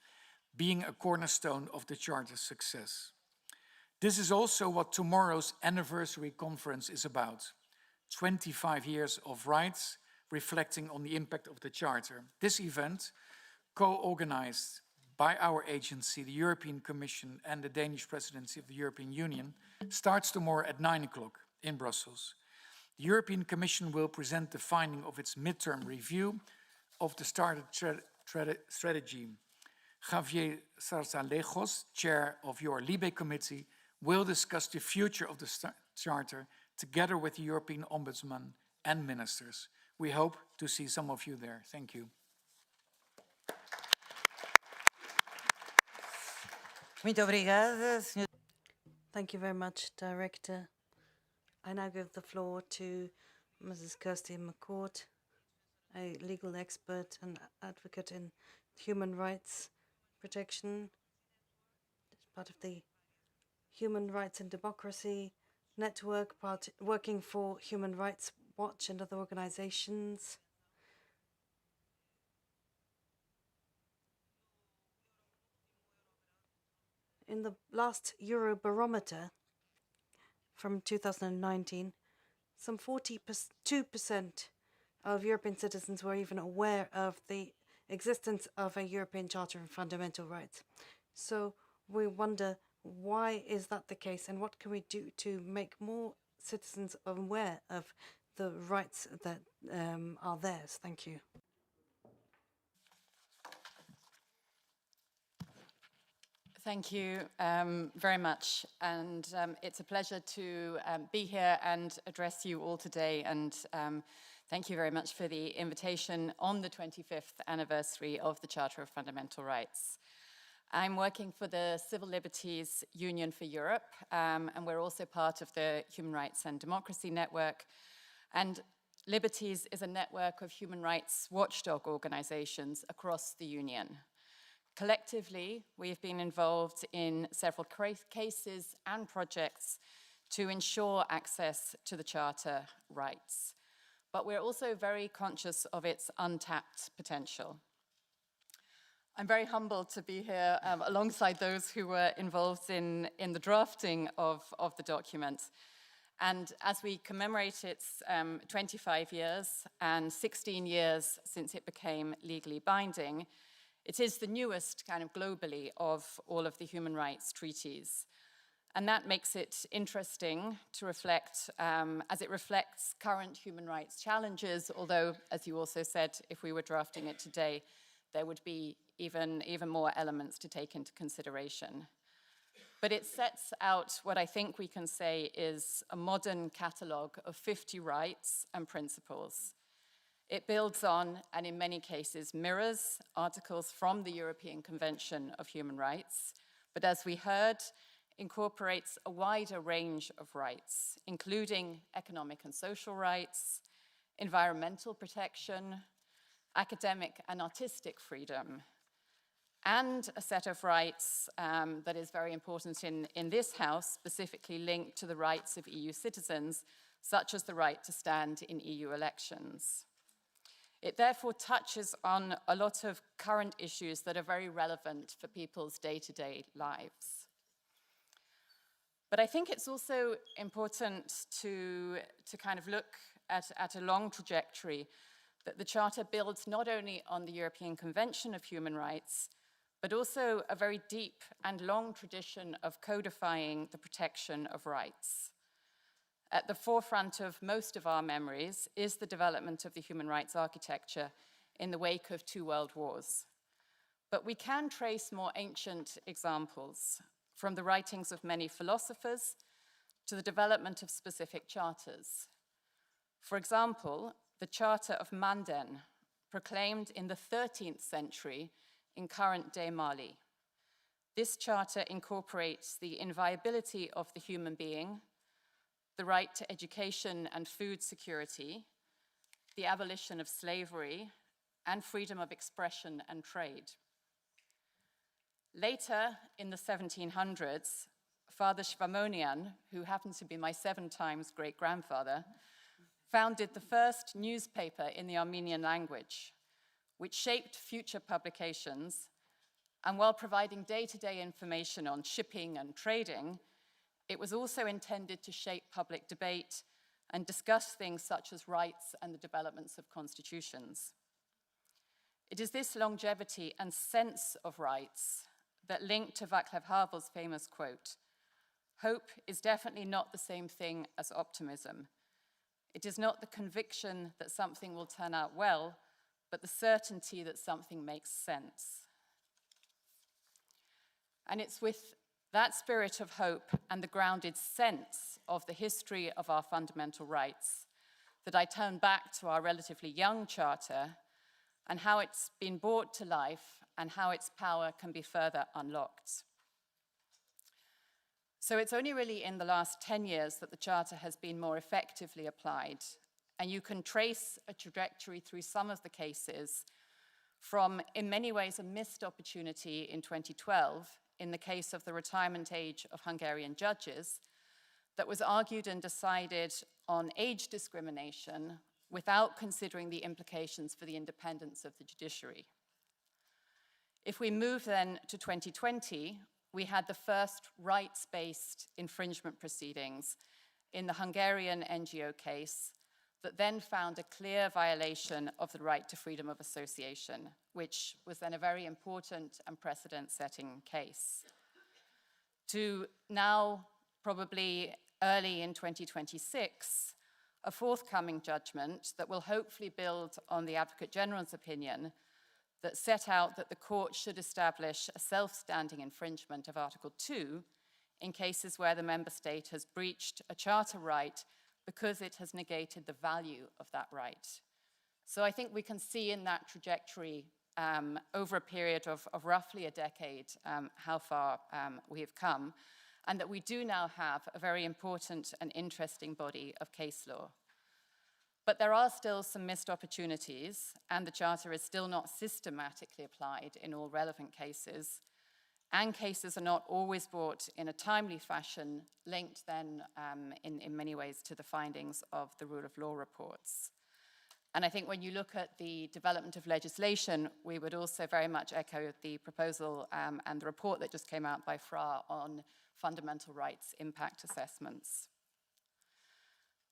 being a cornerstone of the Charter's success. This is also what tomorrow's anniversary conference is about. 25 years of rights, reflecting on the impact of the Charter. This event, co-organized by our agency, the European Commission, and the Danish presidency of the European Union, starts tomorrow at 9 o'clock in Brussels. The European Commission will present the finding of its midterm review of the started strategy. Javier Zarzalejos, chair of your Libe committee, will discuss the future of the Charter together with the European Ombudsman and ministers. We hope to see some of you there. Thank you. Muito obrigada, Sr. Thank you very much, Director. I now give the floor to Mrs. Kirsty McCourt, a legal expert and advocate in human rights protection, part of the Human Rights and Democracy Network, working for Human Rights Watch and other organizations. In the last Eurobarometer from 2019, some 42% of European citizens were even aware of the existence of a European Charter of Fundamental Rights. So we wonder, why is that the case, and what can we do to make more citizens aware of the rights that are theirs? Thank you. Thank you very much, and it's a pleasure to be here and address you all today, and thank you very much for the invitation on the 25th anniversary of the Charter of Fundamental Rights. I'm working for the Civil Liberties Union for Europe, and we're also part of the Human Rights and Democracy Network, and Liberties is a network of human rights watchdog organizations across the Union. Collectively, we've been involved in several cases and projects to ensure access to the Charter rights. But we're also very conscious of its untapped potential. I'm very humbled to be here alongside those who were involved in the drafting of the document. And as we commemorate its 25 years and 16 years since it became legally binding, it is the newest kind of globally of all of the human rights treaties. And that makes it interesting to reflect, as it reflects current human rights challenges, although, as you also said, if we were drafting it today, there would be even more elements to take into consideration. But it sets out what I think we can say is a modern catalogue of 50 rights and principles. It builds on, and in many cases mirrors, articles from the European Convention of Human Rights, but as we heard, incorporates a wider range of rights, including economic and social rights, environmental protection, academic and artistic freedom, and a set of rights that is very important in this House, specifically linked to the rights of EU citizens, such as the right to stand in EU elections. It therefore touches on a lot of current issues that are very relevant for people's day-to-day lives. But I think it's also important to kind of look at a long trajectory that the Charter builds not only on the European Convention of Human Rights, but also a very deep and long tradition of codifying the protection of rights. At the forefront of most of our memories is the development of the human rights architecture in the wake of 2 world wars. But we can trace more ancient examples from the writings of many philosophers, to the development of specific charters. For example, the Charter of Manden, proclaimed in the 13th century in current-day Mali. This charter incorporates the inviolability of the human being, the right to education and food security, the abolition of slavery, and freedom of expression and trade. Later, in the 1700s, Father Schwamonian, who happens to be my 7 times great-grandfather, founded the first newspaper in the Armenian language, which shaped future publications, and while providing day-to-day information on shipping and trading, it was also intended to shape public debate and discuss things such as rights and the developments of constitutions. It is this longevity and sense of rights that link to Václav Havel's famous quote, "Hope is definitely not the same thing as optimism. It is not the conviction that something will turn out well, but the certainty that something makes sense." And it's with that spirit of hope and the grounded sense of the history of our fundamental rights that I turn back to our relatively young charter and how it's been brought to life and how its power can be further unlocked. So it's only really in the last 10 years that the Charter has been more effectively applied, and you can trace a trajectory through some of the cases from, in many ways, a missed opportunity in 2012 in the case of the retirement age of Hungarian judges that was argued and decided on age discrimination without considering the implications for the independence of the judiciary. If we move then to 2020, we had the first rights-based infringement proceedings in the Hungarian NGO case that then found a clear violation of the right to freedom of association, which was then a very important and precedent-setting case. To now, probably early in 2026, a forthcoming judgment that will hopefully build on the Advocate General's opinion that set out that the court should establish a self-standing infringement of Article 2 in cases where the member state has breached a charter right because it has negated the value of that right. So I think we can see in that trajectory over a period of roughly a decade how far we have come, and that we do now have a very important and interesting body of case law. But there are still some missed opportunities, and the Charter is still not systematically applied in all relevant cases, and cases are not always brought in a timely fashion, linked then in many ways to the findings of the rule of law reports. And I think when you look at the development of legislation, we would also very much echo the proposal and the report that just came out by FRA on fundamental rights impact assessments.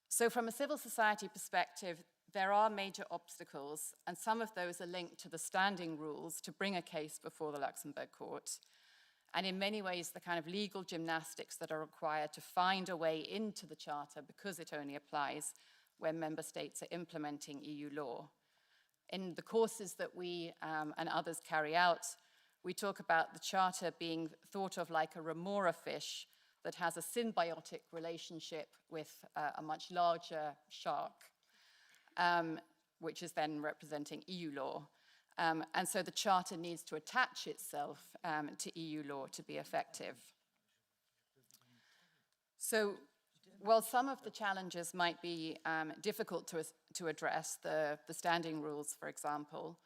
So from a civil society perspective, there are major obstacles, and some of those are linked to the standing rules to bring a case before the Luxembourg Court, and in many ways the kind of legal gymnastics that are required to find a way into the Charter because it only applies when member states are implementing EU law. In the courses that we and others carry out, we talk about the Charter being thought of like a remora fish that has a symbiotic relationship with a much larger shark, which is then representing EU law. And so the Charter needs to attach itself to EU law to be effective. So while some of the challenges might be difficult to address, the standing rules, for example,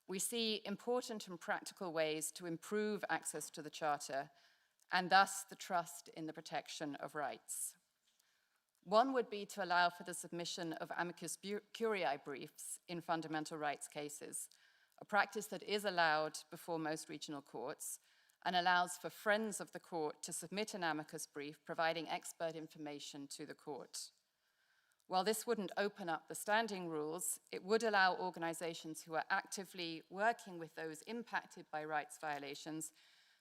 we see important and practical ways to improve access to the Charter and thus the trust in the protection of rights. One would be to allow for the submission of amicus curiae briefs in fundamental rights cases, a practice that is allowed before most regional courts and allows for friends of the court to submit an amicus brief providing expert information to the court. While this wouldn't open up the standing rules, it would allow organizations who are actively working with those impacted by rights violations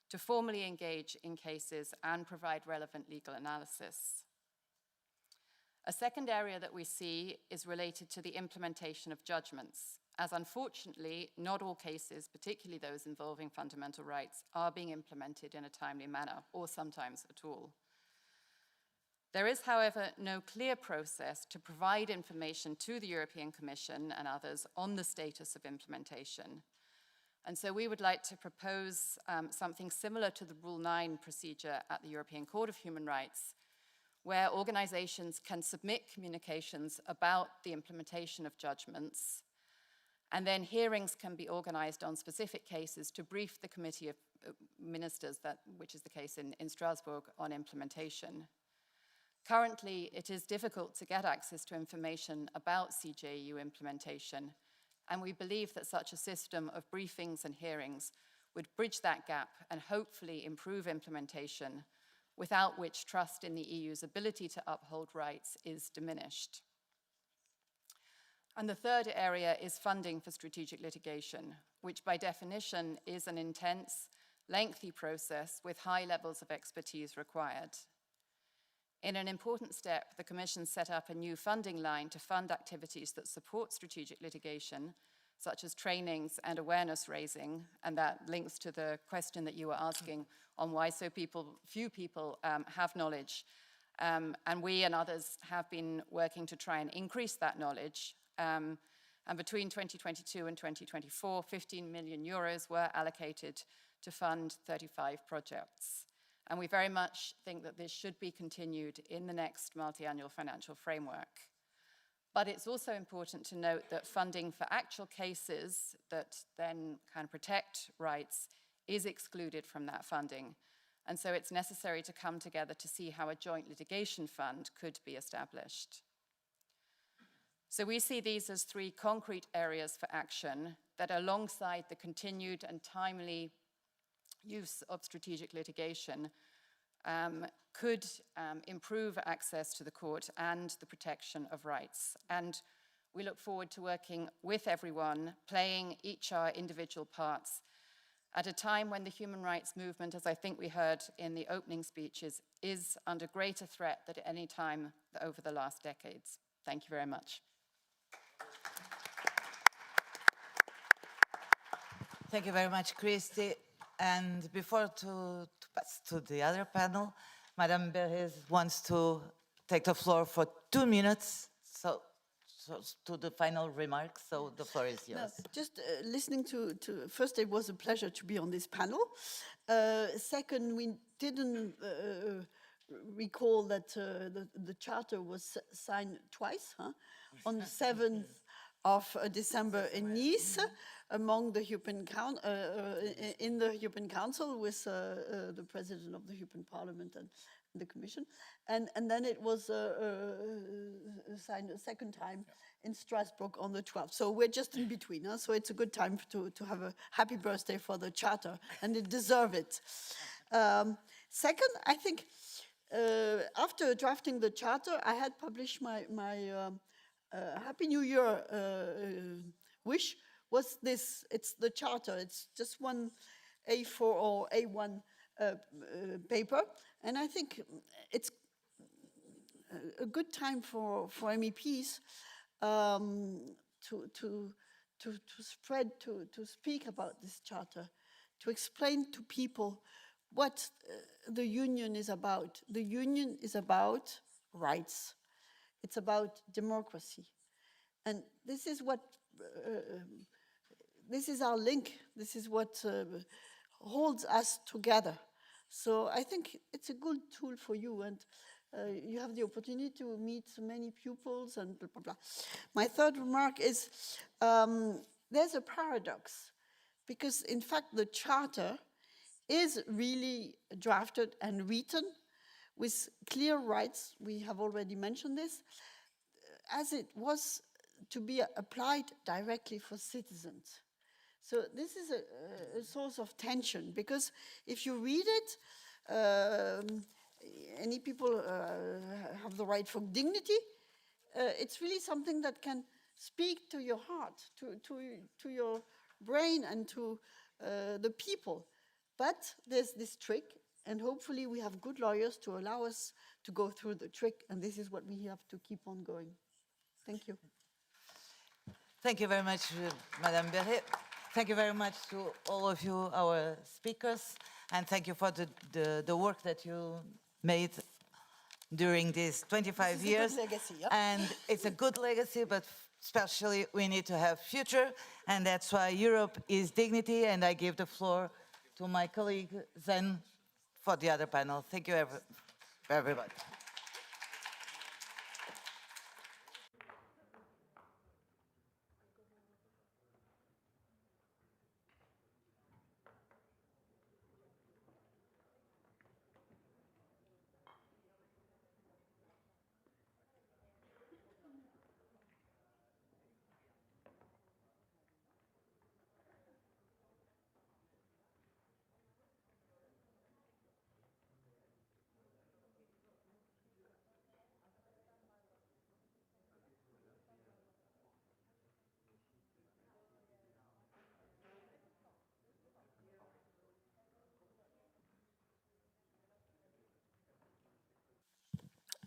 to formally engage in cases and provide relevant legal analysis. A second area that we see is related to the implementation of judgments, as unfortunately, not all cases, particularly those involving fundamental rights, are being implemented in a timely manner, or sometimes at all. There is, however, no clear process to provide information to the European Commission and others on the status of implementation. And so we would like to propose something similar to the Rule 9 procedure at the European Court of Human Rights, where organizations can submit communications about the implementation of judgments, and then hearings can be organized on specific cases to brief the Committee of Ministers, which is the case in Strasbourg, on implementation. Currently, it is difficult to get access to information about CJEU implementation, and we believe that such a system of briefings and hearings would bridge that gap and hopefully improve implementation, without which trust in the EU's ability to uphold rights is diminished. And the third area is funding for strategic litigation, which by definition is an intense, lengthy process with high levels of expertise required. In an important step, the Commission set up a new funding line to fund activities that support strategic litigation, such as trainings and awareness raising, and that links to the question that you were asking on why so few people have knowledge. And we and others have been working to try and increase that knowledge. And between 2022 and 2024, 15 million euros were allocated to fund 35 projects. And we very much think that this should be continued in the next multi-annual financial framework. But it's also important to note that funding for actual cases that then can protect rights is excluded from that funding. And so it's necessary to come together to see how a joint litigation fund could be established. So we see these as three concrete areas for action that, alongside the continued and timely use of strategic litigation, could improve access to the court and the protection of rights. And we look forward to working with everyone, playing each our individual parts, at a time when the human rights movement, as I think we heard in the opening speeches, is under greater threat than at any time over the last decades. Thank you very much. Thank you very much, Christy. And before to pass to the other panel, Madame Berhez wants to take the floor for 2 minutes, so to the final remarks, so the floor is yours. No, just listening to, first it was a pleasure to be on this panel. Second, we didn't recall that the charter was signed twice, on the 7th of December in Nice, among the European in the European Council with the President of the European Parliament and the Commission, and then it was signed a second time in Strasbourg on the 12th. So we're just in between, so it's a good time to have a happy birthday for the Charter, and it deserves it. Second, I think after drafting the Charter, I had published my Happy New Year wish. Was this? It's the Charter. It's just one A4 or A1 paper, and I think it's a good time for MEPs to spread, to speak about this Charter, to explain to people what the Union is about. The Union is about rights. It's about democracy, and this is what. This is our link. This is what holds us together. So I think it's a good tool for you, and you have the opportunity to meet many pupils and blah, blah, blah. My third remark is there's a paradox, because in fact the Charter is really drafted and written with clear rights. We have already mentioned this, as it was to be applied directly for citizens. So this is a source of tension, because if you read it, any people have the right for dignity. It's really something that can speak to your heart, to your brain, and to the people. But there's this trick, and hopefully we have good lawyers to allow us to go through the trick, and this is what we have to keep on going. Thank you. Thank you very much, Madame Berret. Thank you very much to all of you, our speakers, and thank you for the work that you made during these 25 This is a years. good legacy, yeah. And it's a good legacy, but especially we need to have future, and that's why Europe is dignity, and I give the floor to my colleague Zan for the other panel. Thank you, everybody.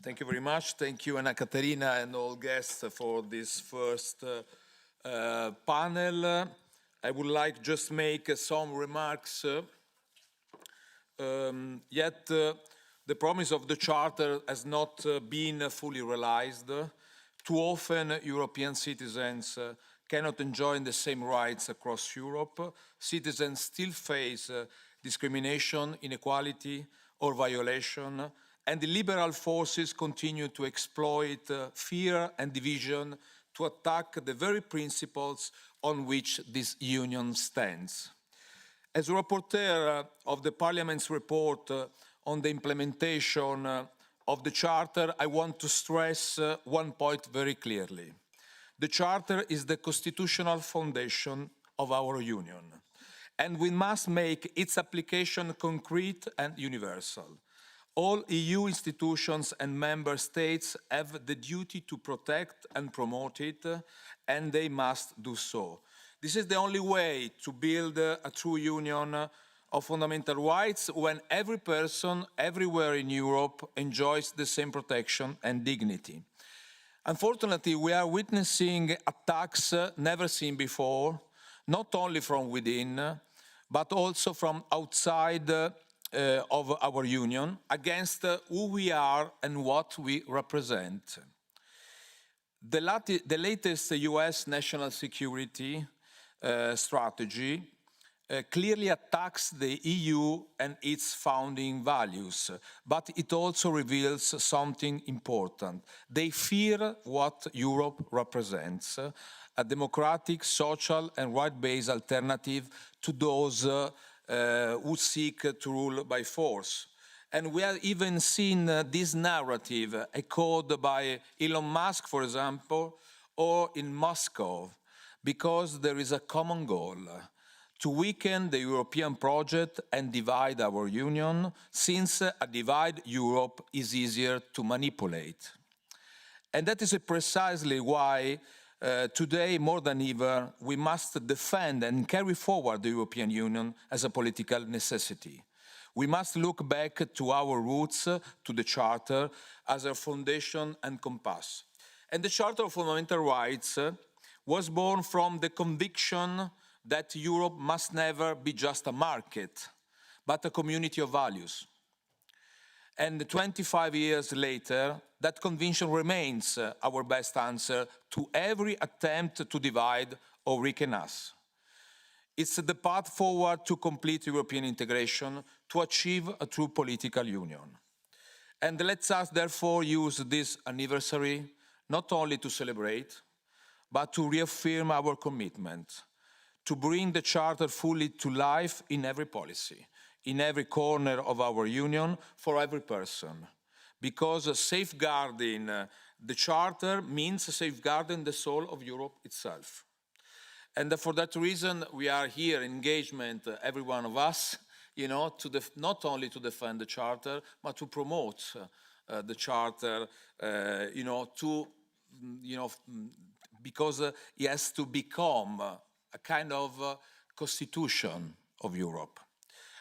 Thank you very much. Thank you, Ana Catarina, and all guests for this first panel. I would like just make some remarks. Yet the promise of the Charter has not been fully realized. Too often, European citizens cannot enjoy the same rights across Europe. Citizens still face discrimination, inequality, or violation, and the liberal forces continue to exploit fear and division to attack the very principles on which this union stands. As rapporteur of the Parliament's report on the implementation of the Charter, I want to stress one point very clearly. The Charter is the constitutional foundation of our Union, and we must make its application concrete and universal. All EU institutions and member states have the duty to protect and promote it, and they must do so. This is the only way to build a true union of fundamental rights when every person everywhere in Europe enjoys the same protection and dignity. Unfortunately, we are witnessing attacks never seen before, not only from within, but also from outside of our union, against who we are and what we represent. The latest US national security strategy clearly attacks the EU and its founding values, but it also reveals something important. They fear what Europe represents, a democratic, social and right-based alternative to those who seek to rule by force. And we have even seen this narrative echoed by Elon Musk, for example, or in Moscow, because there is a common goal: to weaken the European project and divide our union, since a divided Europe is easier to manipulate. And that is precisely why today, more than ever, we must defend and carry forward the European Union as a political necessity. We must look back to our roots, to the Charter, as a foundation and compass. And the Charter of Fundamental Rights was born from the conviction that Europe must never be just a market, but a community of values. And 25 years later, that conviction remains our best answer to every attempt to divide or weaken us. It's the path forward to complete European integration, to achieve a true political union. And let us therefore use this anniversary not only to celebrate, but to reaffirm our commitment to bring the Charter fully to life in every policy, in every corner of our union, for every person. Because safeguarding the Charter means safeguarding the soul of Europe itself. And for that reason, we are here, engagement, every one of us, not only to defend the Charter, but to promote the Charter, because it has to become a kind of constitution of Europe.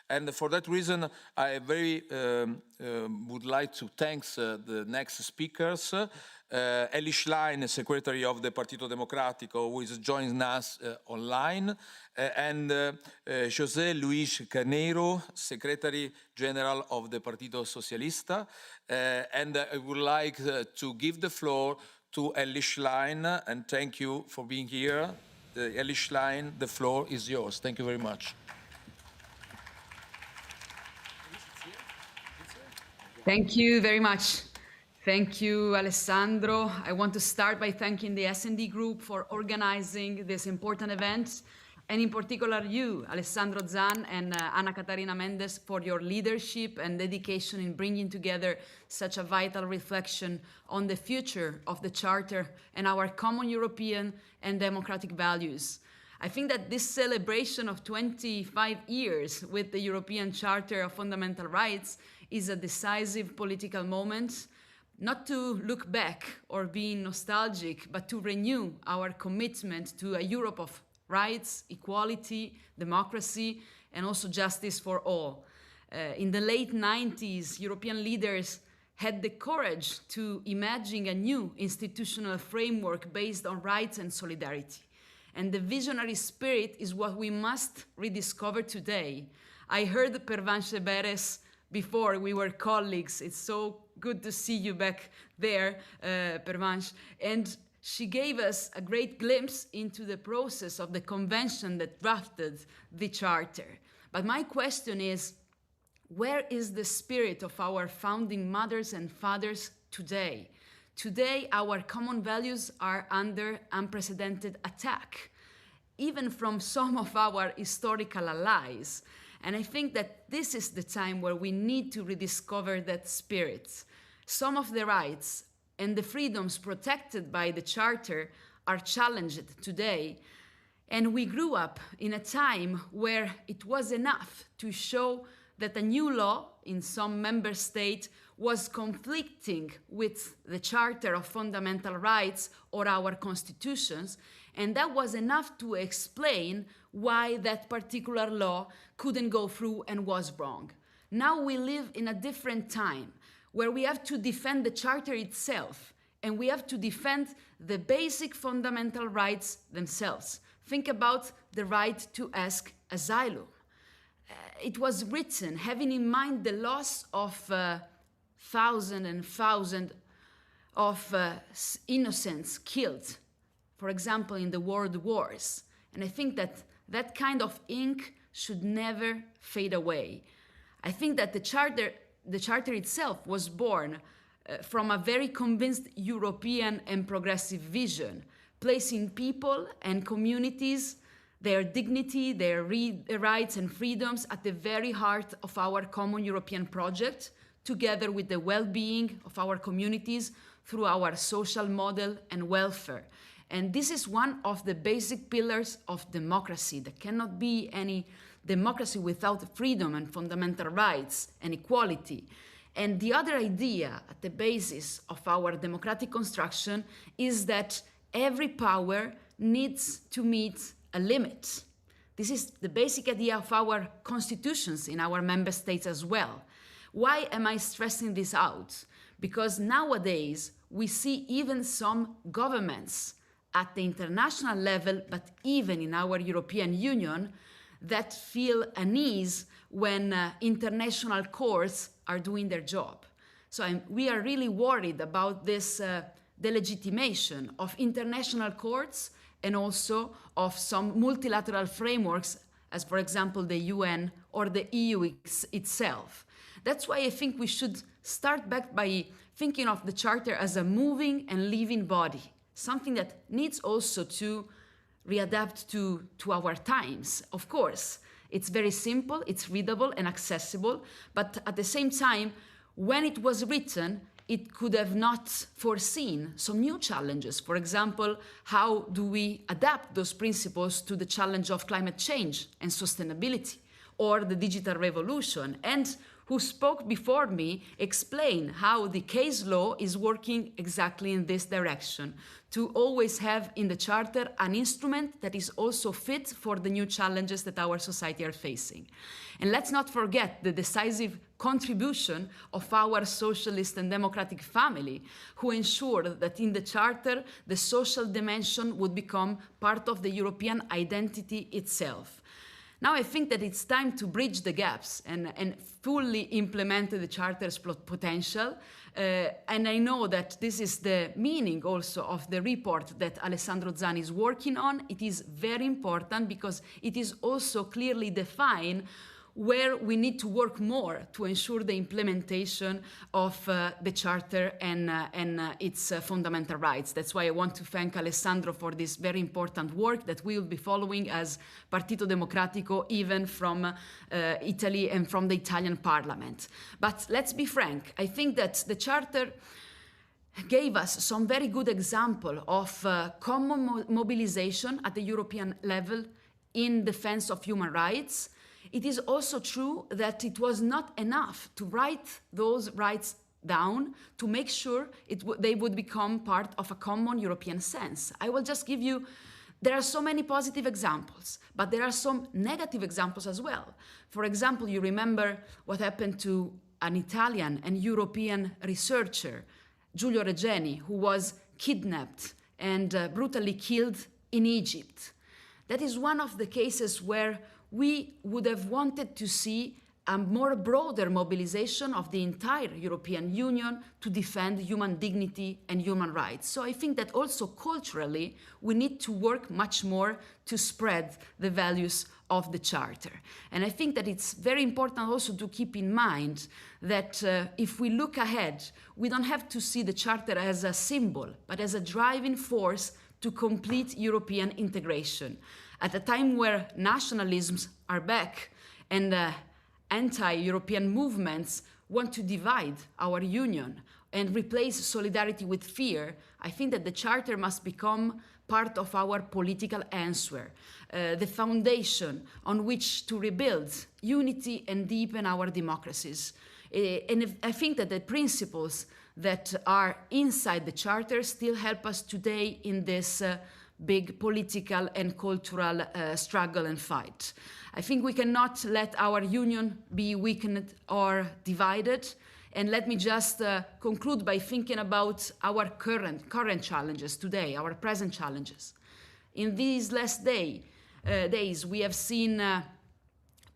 And for that reason, I very would like to thank the next speakers, Elly Schlein, Secretary of the Partito Democratico, who is joining us online, and José Luis Carneiro, Secretary General of the Partito Socialista. And I would like to give the floor to Elly Schlein, and thank you for being here. Elly Schlein, the floor is yours. Thank you very much. Thank you very much. Thank you, Alessandro. I want to start by thanking the S&D Group for organizing this important event, and in particular you, Alessandro Zan and Ana Catarina Mendes, for your leadership and dedication in bringing together such a vital reflection on the future of the Charter and our common European and democratic values. I think that this celebration of 25 years with the European Charter of Fundamental Rights is a decisive political moment, not to look back or be nostalgic, but to renew our commitment to a Europe of rights, equality, democracy, and also justice for all. In the late 90s, European leaders had the courage to imagine a new institutional framework based on rights and solidarity. And the visionary spirit is what we must rediscover today. I heard Pervenche Beres before, we were colleagues. It's so good to see you back there, Pervenche. And she gave us a great glimpse into the process of the convention that drafted the Charter. But my question is, where is the spirit of our founding mothers and fathers today? Today, our common values are under unprecedented attack, even from some of our historical allies. And I think that this is the time where we need to rediscover that spirit. Some of the rights and the freedoms protected by the Charter are challenged today. And we grew up in a time where it was enough to show that a new law in some member state was conflicting with the Charter of Fundamental Rights or our constitutions, and that was enough to explain why that particular law couldn't go through and was wrong. Now we live in a different time where we have to defend the Charter itself, and we have to defend the basic fundamental rights themselves. Think about the right to ask asylum. It was written having in mind the loss of thousands and thousands of innocents killed, for example, in the world wars. And I think that that kind of ink should never fade away. I think that the Charter itself was born from a very convinced European and progressive vision, placing people and communities, their dignity, their rights and freedoms at the very heart of our common European project, together with the well-being of our communities through our social model and welfare. And this is one of the basic pillars of democracy. There cannot be any democracy without freedom and fundamental rights and equality. And the other idea at the basis of our democratic construction is that every power needs to meet a limit. This is the basic idea of our constitutions in our member states as well. Why am I stressing this out? Because nowadays we see even some governments at the international level, but even in our European Union, that feel unease when international courts are doing their job. So we are really worried about this delegitimation of international courts and also of some multilateral frameworks, as for example the UN or the EU itself. That's why I think we should start back by thinking of the Charter as a moving and living body, something that needs also to readapt to our times. Of course, it's very simple, it's readable and accessible, but at the same time, when it was written, it could have not foreseen some new challenges. For example, how do we adapt those principles to the challenge of climate change and sustainability? or the digital revolution, and who spoke before me explained how the case law is working exactly in this direction, to always have in the Charter an instrument that is also fit for the new challenges that our society are facing. And let's not forget the decisive contribution of our socialist and democratic family, who ensured that in the Charter the social dimension would become part of the European identity itself. Now I think that it's time to bridge the gaps and fully implement the Charter's potential. And I know that this is the meaning also of the report that Alessandro Zan is working on. It is very important because it is also clearly defined where we need to work more to ensure the implementation of the Charter and its fundamental rights. That's why I want to thank Alessandro for this very important work that we will be following as Partito Democratico, even from Italy and from the Italian Parliament. But let's be frank, I think that the Charter gave us some very good example of common mobilization at the European level in defense of human rights. It is also true that it was not enough to write those rights down to make sure they would become part of a common European sense. I will just give you, there are so many positive examples, but there are some negative examples as well. For example, you remember what happened to an Italian and European researcher, Giulio Regeni, who was kidnapped and brutally killed in Egypt. That is one of the cases where we would have wanted to see a more broader mobilization of the entire European Union to defend human dignity and human rights. So I think that also culturally, we need to work much more to spread the values of the Charter. And I think that it's very important also to keep in mind that if we look ahead, we don't have to see the Charter as a symbol, but as a driving force to complete European integration. At a time where nationalisms are back and anti-European movements want to divide our union and replace solidarity with fear, I think that the Charter must become part of our political answer, the foundation on which to rebuild unity and deepen our democracies. And I think that the principles that are inside the Charter still help us today in this big political and cultural struggle and fight. I think we cannot let our union be weakened or divided. And let me just conclude by thinking about our current challenges today, our present challenges. In these last days, we have seen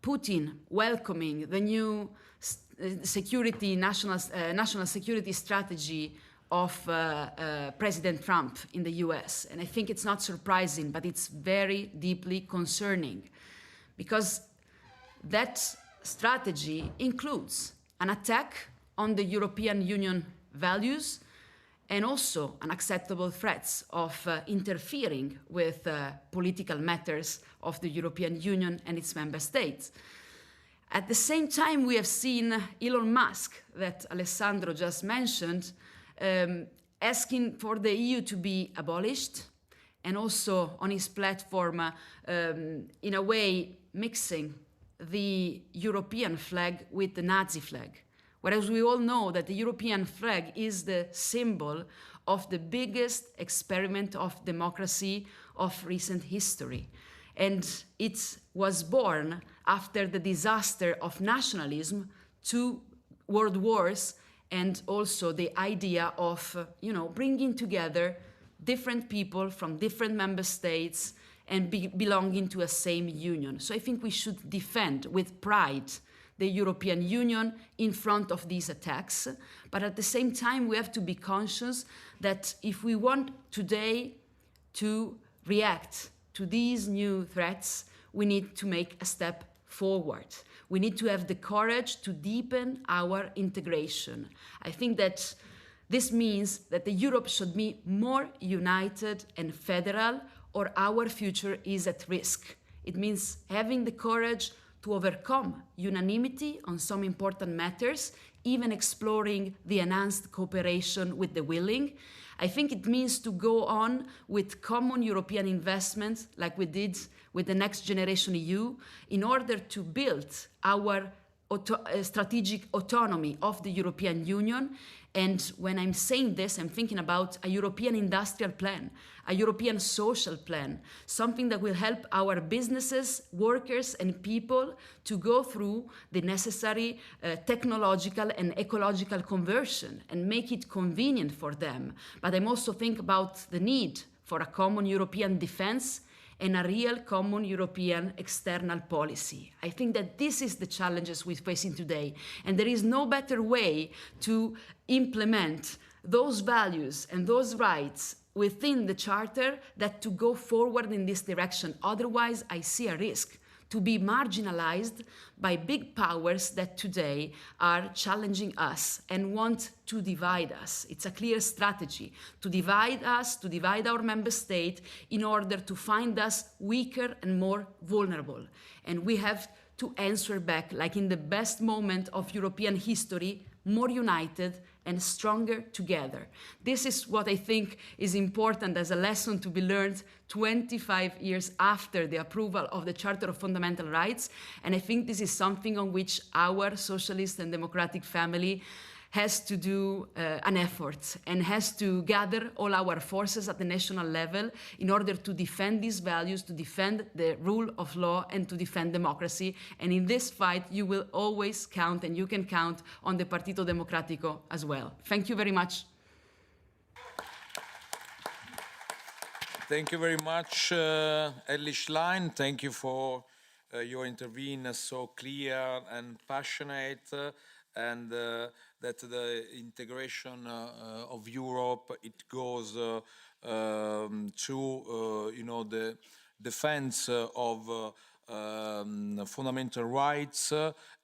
Putin welcoming the new national security strategy of President Trump in the US. And I think it's not surprising, but it's very deeply concerning because that strategy includes an attack on the European Union values and also unacceptable threats of interfering with political matters of the European Union and its member states. At the same time, we have seen Elon Musk, that Alessandro just mentioned, asking for the EU to be abolished, and also on his platform, in a way, mixing the European flag with the Nazi flag. Whereas we all know that the European flag is the symbol of the biggest experiment of democracy of recent history. And it was born after the disaster of nationalism, 2 world wars, and also the idea of, bringing together different people from different member states and belonging to a same union. So I think we should defend with pride the European Union in front of these attacks. But at the same time, we have to be conscious that if we want today to react to these new threats, we need to make a step forward. We need to have the courage to deepen our integration. I think that this means that the Europe should be more united and federal, or our future is at risk. It means having the courage to overcome unanimity on some important matters, even exploring the enhanced cooperation with the willing. I think it means to go on with common European investments like we did with the Next Generation EU in order to build our strategic autonomy of the European Union. And when I'm saying this, I'm thinking about a European industrial plan, a European social plan, something that will help our businesses, workers, and people to go through the necessary technological and ecological conversion and make it convenient for them. But I'm also thinking about the need for a common European defense and a real common European external policy. I think that this is the challenges we're facing today, and there is no better way to implement those values and those rights within the Charter than to go forward in this direction. Otherwise, I see a risk to be marginalized by big powers that today are challenging us and want to divide us. It's a clear strategy to divide us, to divide our member state in order to find us weaker and more vulnerable. And we have to answer back, like in the best moment of European history, more united and stronger together. This is what I think is important as a lesson to be learned 25 years after the approval of the Charter of Fundamental Rights. And I think this is something on which our socialist and democratic family has to do an effort and has to gather all our forces at the national level in order to defend these values, to defend the rule of law, and to defend democracy. And in this fight, you will always count, and you can count on the Partito Democratico as well. Thank you very much. Thank you very much, Ellie Schlein. Thank you for your intervention, so clear and passionate, and that the integration of Europe, it goes to the defense of fundamental rights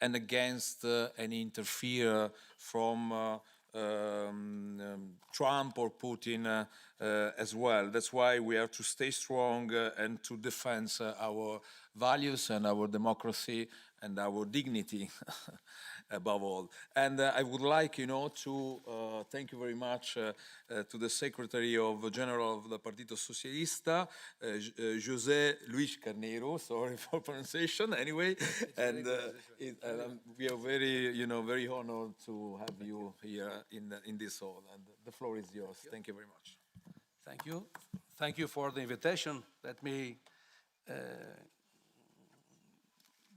and against any interfere from Trump or Putin as well. That's why we have to stay strong and to defend our values and our democracy and our dignity above all. And I would like, to thank you very much to the Secretary General of the Partito Socialista, José Luis Carneiro, sorry for pronunciation, anyway. And we are very, very honored to have you here in this hall. And the floor is yours. Thank you very much. Thank you. Thank you for the invitation. Let me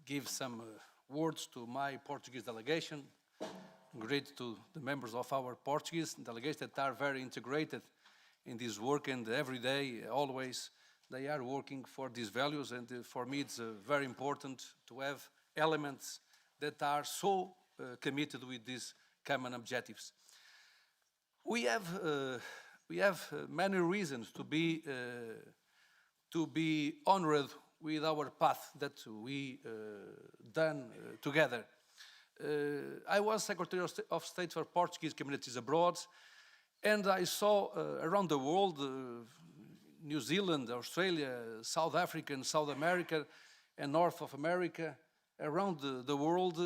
give some words to my Portuguese delegation. Great to the members of our Portuguese delegation that are very integrated in this work, and every day, always, they are working for these values. And for me, it's very important to have elements that are so committed with these common objectives. We have many reasons to be honored with our path that we done together. I was Secretary of State for Portuguese Communities Abroad, and I saw around the world, New Zealand, Australia, South Africa, and South America, and North of America, around the world,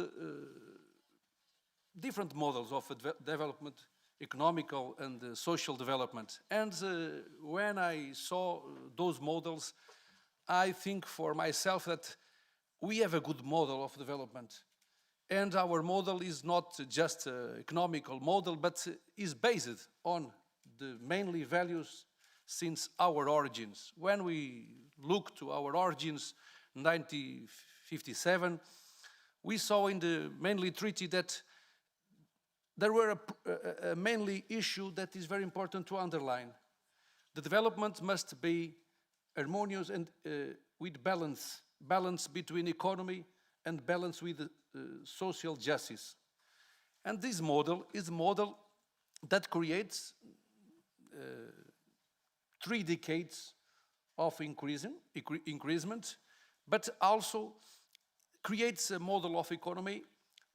different models of development, economical and social development. And when I saw those models, I think for myself that we have a good model of development. And our model is not just an economical model, but is based on the mainly values since our origins. When we look to our origins, 1957, we saw in the mainly treaty that there were a mainly issue that is very important to underline. The development must be harmonious and with balance between economy and balance with social justice. And this model is a model that creates 3 decades of increasement, but also creates a model of economy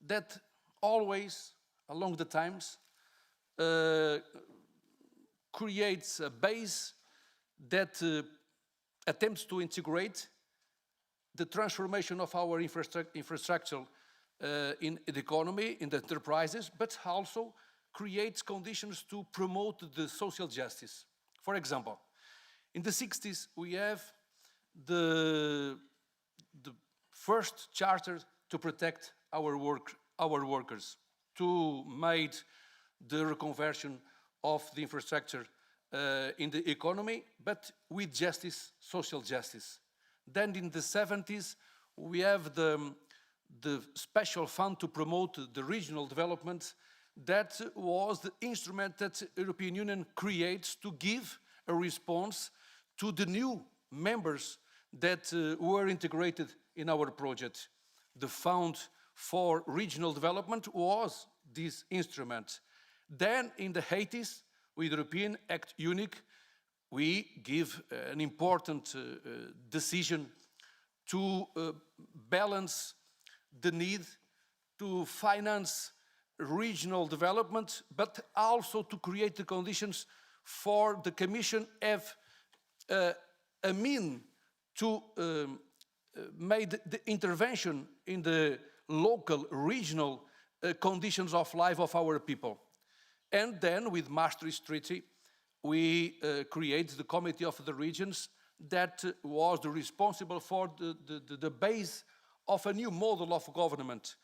that always, along the times, creates a base that attempts to integrate the transformation of our infrastructure in the economy, in the enterprises, but also creates conditions to promote the social justice. For example, in the 60s, we have the first charter to protect our workers, to make the reconversion of the infrastructure in the economy, but with justice, social justice. Then in the 70s, we have the special fund to promote the regional development. That was the instrument that the European Union creates to give a response to the new members that were integrated in our project. The Fund for Regional Development was this instrument. Then in the 80s, with European Act Unique, we give an important decision to balance the need to finance regional development, but also to create the conditions for the Commission have a mean to make the intervention in the local, regional conditions of life of our people. And then with Maastricht Treaty, we create the Committee of the Regions that was responsible for the base of a new model of government,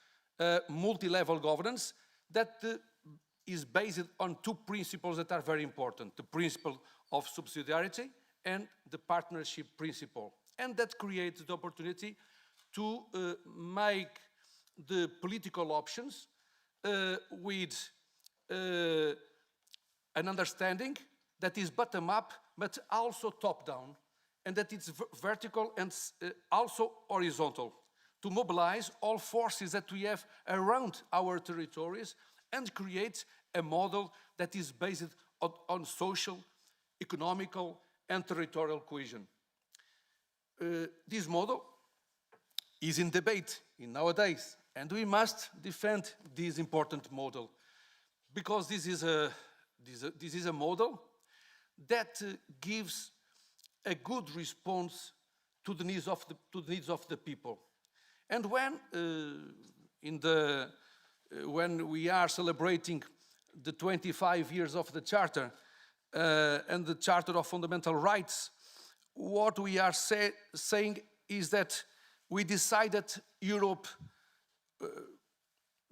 multi-level governance that is based on two principles that are very important, the principle of subsidiarity and the partnership principle. And that creates the opportunity to make the political options with an understanding that is bottom-up, but also top-down, and that it's vertical and also horizontal, to mobilize all forces that we have around our territories and create a model that is based on social, economical, and territorial cohesion. This model is in debate nowadays, and we must defend this important model, because this is a model that gives a good response to the needs of the people. And when we are celebrating the 25 years of the Charter and the Charter of Fundamental Rights, what we are saying is that we decided Europe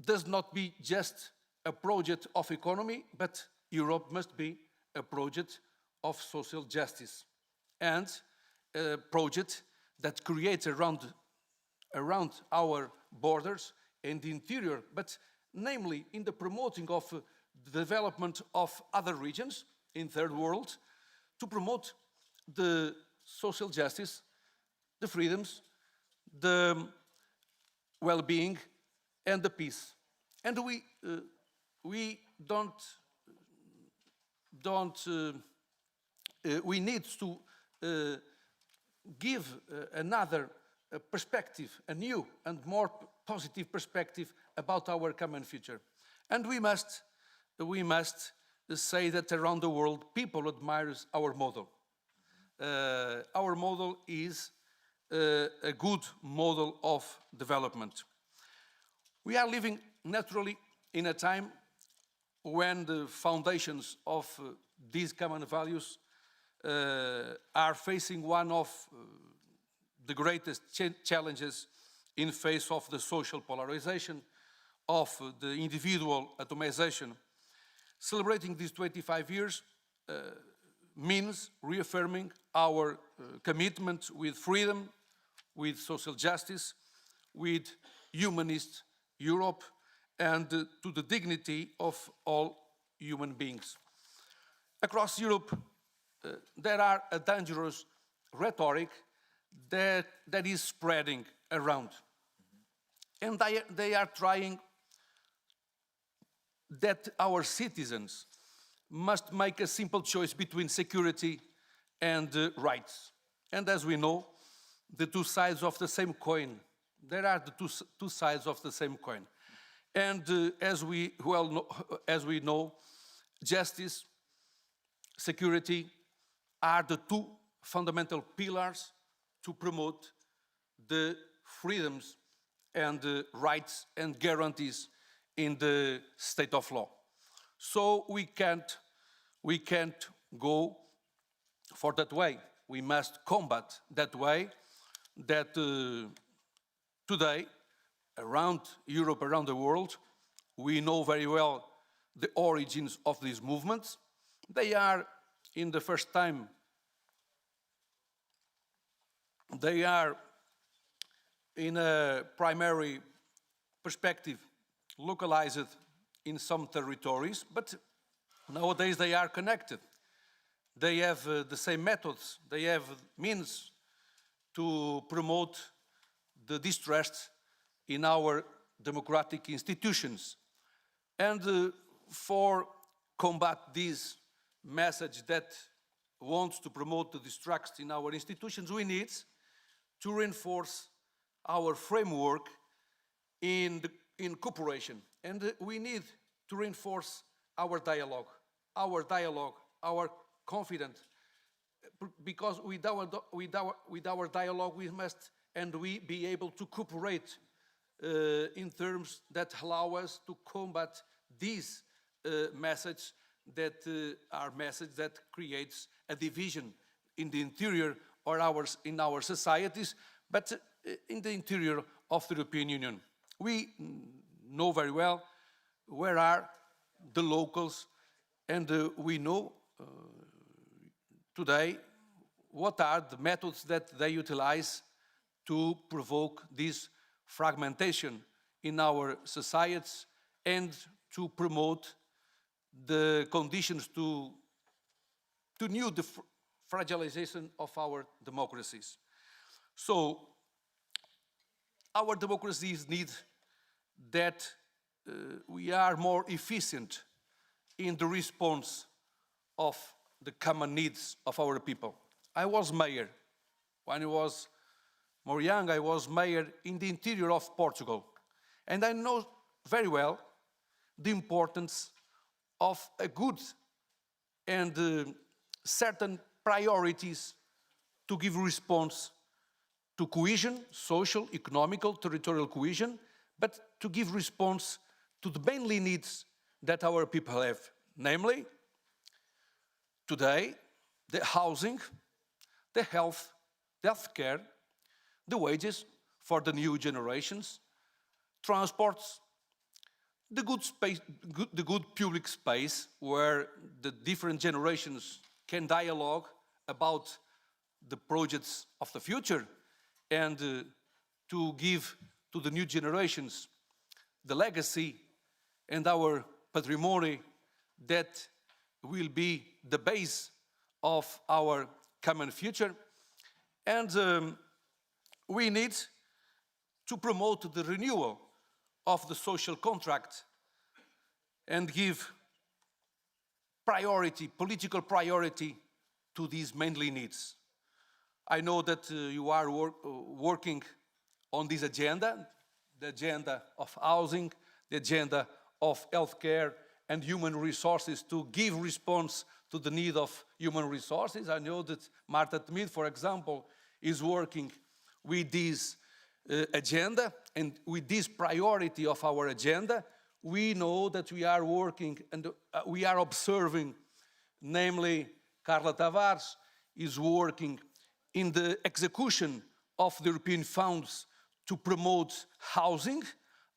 does not be just a project of economy, but Europe must be a project of social justice and a project that creates around our borders and the interior, but namely in the promoting of the development of other regions in third world, to promote the social justice, the freedoms, the well-being, and the peace. And we need to give another perspective, a new and more positive perspective about our common future. And we must say that around the world, people admire our model. Our model is a good model of development. We are living naturally in a time when the foundations of these common values are facing one of the greatest challenges in face of the social polarization, of the individual atomization. Celebrating these 25 years means reaffirming our commitment with freedom, with social justice, with humanist Europe, and to the dignity of all human beings. Across Europe, there are a dangerous rhetoric that is spreading around. And they are trying that our citizens must make a simple choice between security and rights. And as we know, the two sides of the same coin. There are the two sides of the same coin. And as we know, justice, security are the two fundamental pillars to promote the freedoms and the rights and guarantees in the state of law. So we can't go for that way. We must combat that way that today, around Europe, around the world, we know very well the origins of these movements. They are, in the first time, they are in a primary perspective localized in some territories, but nowadays they are connected. They have the same methods, they have means to promote the distrust in our democratic institutions. And for combat this message that wants to promote the distrust in our institutions, we need to reinforce our framework in cooperation. And we need to reinforce our dialogue, our confidence, because with our dialogue we must and we be able to cooperate in terms that allow us to combat this message that are message that creates a division in the interior or in our societies, but in the interior of the European Union. We know very well where are the locals, and we know today what are the methods that they utilize to provoke this fragmentation in our societies and to promote the conditions to new fragilization of our democracies. So our democracies need that we are more efficient in the response of the common needs of our people. I was mayor. When I was more young, I was mayor in the interior of Portugal. And I know very well the importance of a good and certain priorities to give response to cohesion, social, economical, territorial cohesion, but to give response to the mainly needs that our people have. Namely, today, the housing, the health care, the wages for the new generations, transports, the good public space where the different generations can dialogue about the projects of the future and to give to the new generations the legacy and our patrimony that will be the base of our common future. And we need to promote the renewal of the social contract and give priority, political priority to these mainly needs. I know that you are working on this agenda, the agenda of housing, the agenda of healthcare and human resources to give response to the need of human resources. I know that Marta Temido, for example, is working with this agenda, and with this priority of our agenda, we know that we are working and we are observing, namely Carla Tavares is working in the execution of the European funds to promote housing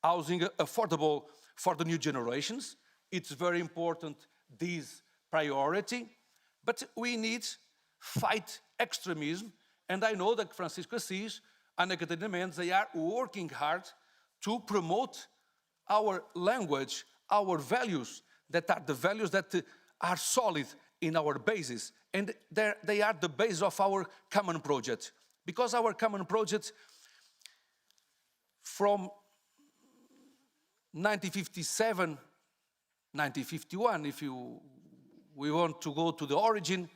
affordable for the new generations. It's very important, this priority, but we need fight extremism, and I know that Francisco Assis, Ana Catarina Mendes, they are working hard to promote our language, our values, that are the values that are solid in our basis, and they are the base of our common project. Because our common project from 1957, 1951, if we want to go to the origin,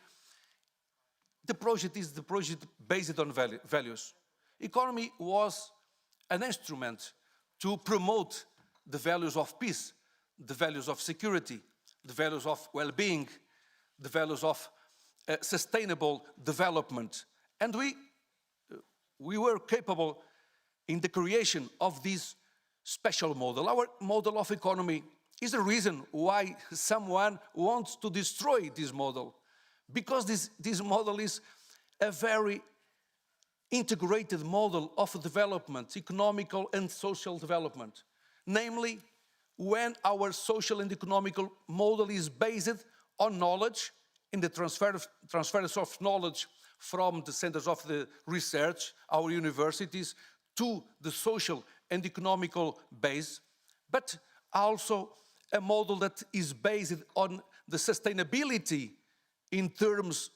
the project is the project based on values. Economy was an instrument to promote the values of peace, the values of security, the values of well-being, the values of sustainable development. And we were capable in the creation of this special model. Our model of economy is the reason why someone wants to destroy this model, because this model is a very integrated model of development, economical and social development. Namely, when our social and economical model is based on knowledge, in the transference of knowledge from the centers of the research, our universities, to the social and economical base, but also a model that is based on the sustainability in terms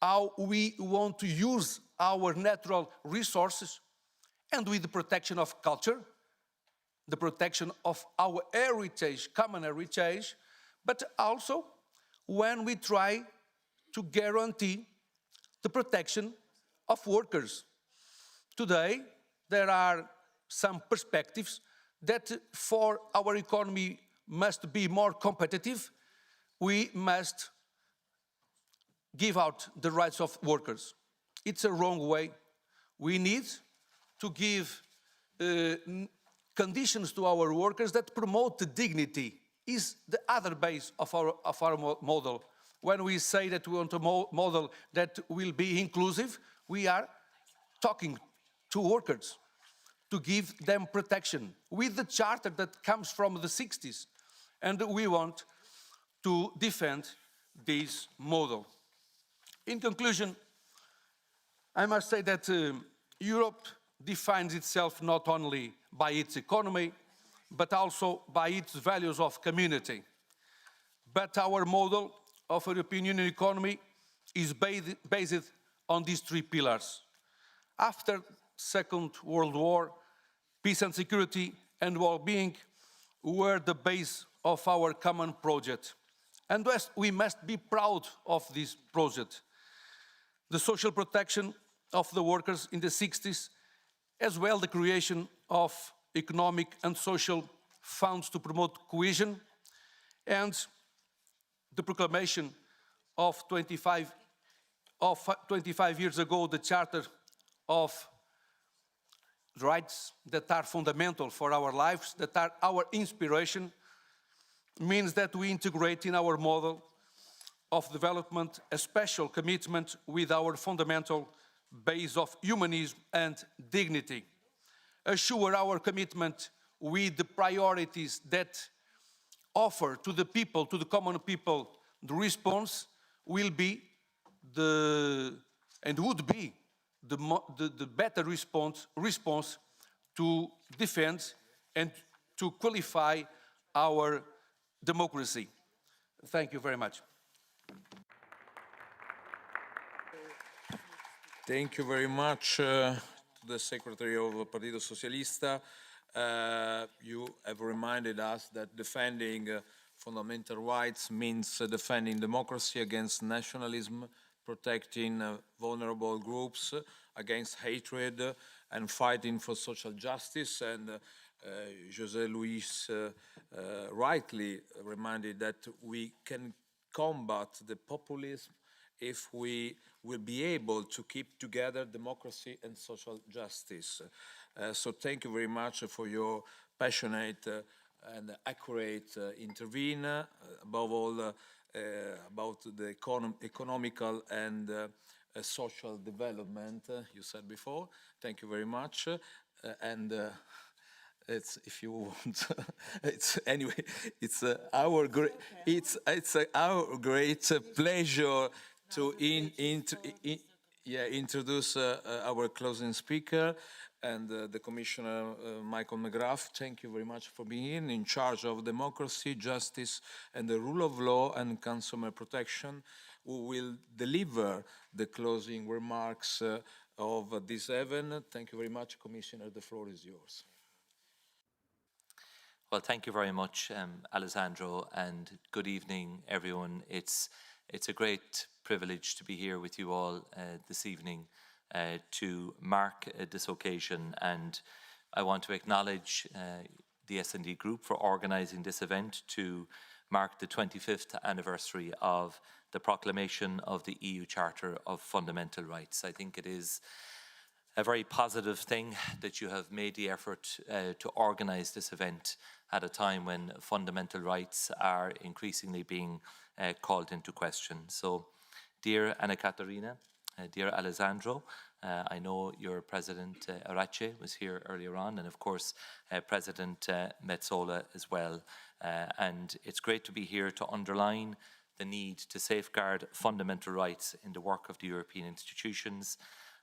how we want to use our natural resources, and with the protection of culture, the protection of our heritage, common heritage, but also when we try to guarantee the protection of workers. Today, there are some perspectives that for our economy must be more competitive, we must give out the rights of workers. It's a wrong way. We need to give conditions to our workers that promote the dignity. Is the other base of our model. When we say that we want a model that will be inclusive, we are talking to workers to give them protection with the charter that comes from the 60s. And we want to defend this model. In conclusion, I must say that Europe defines itself not only by its economy, but also by its values of community. But our model of European Union economy is based on these three pillars. After Second World War, peace and security and well-being were the base of our common project. And we must be proud of this project. The social protection of the workers in the 60s, as well the creation of economic and social funds to promote cohesion, and the proclamation of 25 years ago, the Charter of Rights that are fundamental for our lives, that are our inspiration, means that we integrate in our model of development a special commitment with our fundamental base of humanism and dignity. Assure our commitment with the priorities that offer to the people, to the common people, the response will be and would be the better response to defend and to qualify our democracy. Thank you very much. Thank you very much to the Secretary of Partito Socialista. You have reminded us that defending fundamental rights means defending democracy against nationalism, protecting vulnerable groups against hatred, and fighting for social justice. And José Luis rightly reminded that we can combat the populism if we will be able to keep together democracy and social justice. So thank you very much for your passionate and accurate intervene, above all about the economical and social development you said before. Thank you very much. And it's, if you want, it's anyway. It's our great. It's our great pleasure to introduce our closing speaker and the Commissioner Michael McGrath. Thank you very much for being in charge of democracy, justice, and the rule of law and consumer protection, who will deliver the closing remarks of this event. Thank you very much, Commissioner. The floor is yours. Well, thank you very much, Alessandro, and good evening, everyone. It's a great privilege to be here with you all this evening to mark this occasion, and I want to acknowledge the S&D Group for organising this event to mark the 25th anniversary of the proclamation of the EU Charter of Fundamental Rights. I think it is a very positive thing that you have made the effort to organise this event at a time when fundamental rights are increasingly being called into question. So, dear Ana Catarina, dear Alessandro, I know your President Arache was here earlier on, and of course President Metsola as well. And it's great to be here to underline the need to safeguard fundamental rights in the work of the European institutions.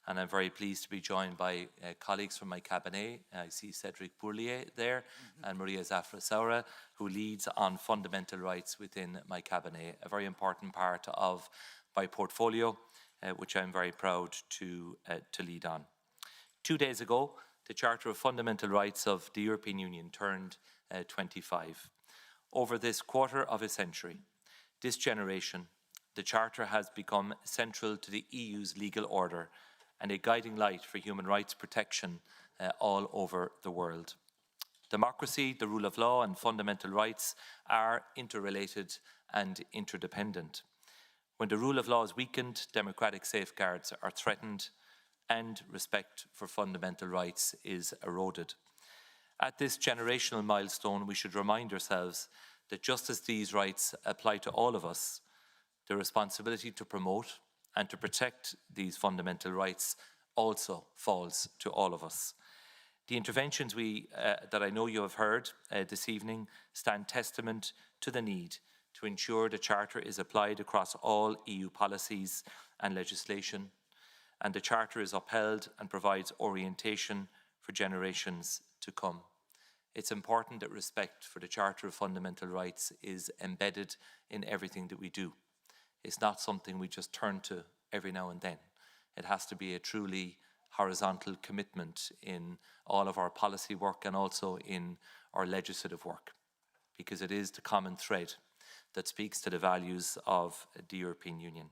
And I'm very pleased to be joined by colleagues from my cabinet. I see Cédric Bourlier there and Maria Zafra Saura, who leads on fundamental rights within my cabinet, a very important part of my portfolio, which I'm very proud to lead on. 2 days ago, the Charter of Fundamental Rights of the European Union turned 25. Over this quarter of a century, this generation, the Charter has become central to the EU's legal order and a guiding light for human rights protection all over the world. Democracy, the rule of law, and fundamental rights are interrelated and interdependent. When the rule of law is weakened, democratic safeguards are threatened, and respect for fundamental rights is eroded. At this generational milestone, we should remind ourselves that just as these rights apply to all of us, the responsibility to promote and to protect these fundamental rights also falls to all of us. The interventions that I know you have heard this evening stand testament to the need to ensure the Charter is applied across all EU policies and legislation, and the Charter is upheld and provides orientation for generations to come. It's important that respect for the Charter of Fundamental Rights is embedded in everything that we do. It's not something we just turn to every now and then. It has to be a truly horizontal commitment in all of our policy work and also in our legislative work, because it is the common thread that speaks to the values of the European Union.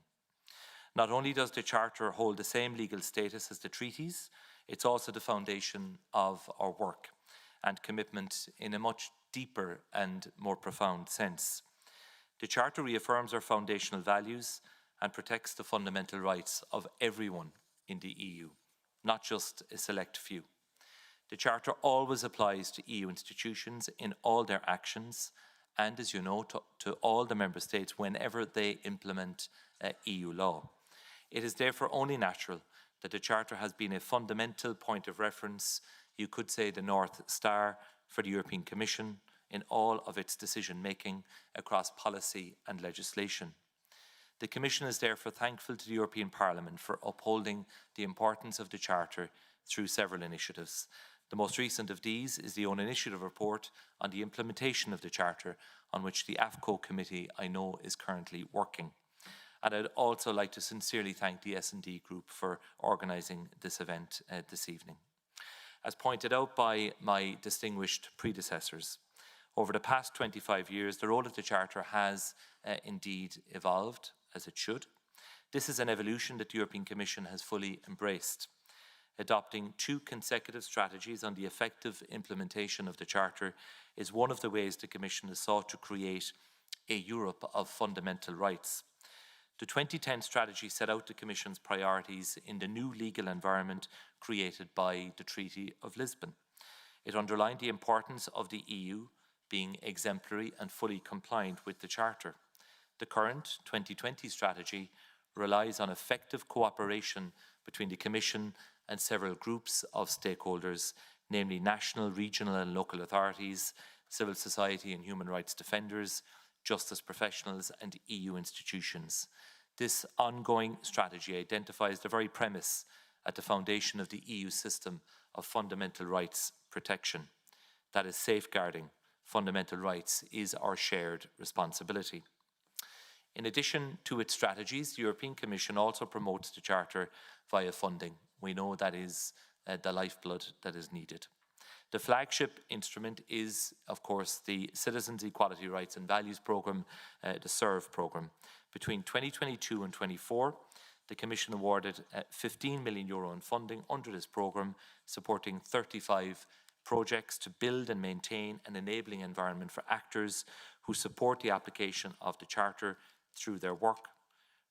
Not only does the Charter hold the same legal status as the treaties, it's also the foundation of our work and commitment in a much deeper and more profound sense. The Charter reaffirms our foundational values and protects the fundamental rights of everyone in the EU, not just a select few. The Charter always applies to EU institutions in all their actions and, as you know, to all the Member States whenever they implement EU law. It is therefore only natural that the Charter has been a fundamental point of reference, you could say the North Star, for the European Commission in all of its decision-making across policy and legislation. The Commission is therefore thankful to the European Parliament for upholding the importance of the Charter through several initiatives. The most recent of these is the own initiative report on the implementation of the Charter, on which the AFCO committee, I know, is currently working. And I'd also like to sincerely thank the S&D Group for organising this event this evening. As pointed out by my distinguished predecessors, over the past 25 years, the role of the Charter has indeed evolved, as it should. This is an evolution that the European Commission has fully embraced. Adopting 2 consecutive strategies on the effective implementation of the Charter is one of the ways the Commission has sought to create a Europe of fundamental rights. The 2010 strategy set out the Commission's priorities in the new legal environment created by the Treaty of Lisbon. It underlined the importance of the EU being exemplary and fully compliant with the Charter. The current 2020 strategy relies on effective cooperation between the Commission and several groups of stakeholders, namely national, regional and local authorities, civil society and human rights defenders, justice professionals and EU institutions. This ongoing strategy identifies the very premise at the foundation of the EU system of fundamental rights protection. That is, safeguarding fundamental rights is our shared responsibility. In addition to its strategies, the European Commission also promotes the Charter via funding. We know that is the lifeblood that is needed. The flagship instrument is, of course, the Citizens' Equality, Rights and Values Programme, the SERVE programme. Between 2022 and 24, the Commission awarded €15 million in funding under this programme, supporting 35 projects to build and maintain an enabling environment for actors who support the application of the Charter through their work,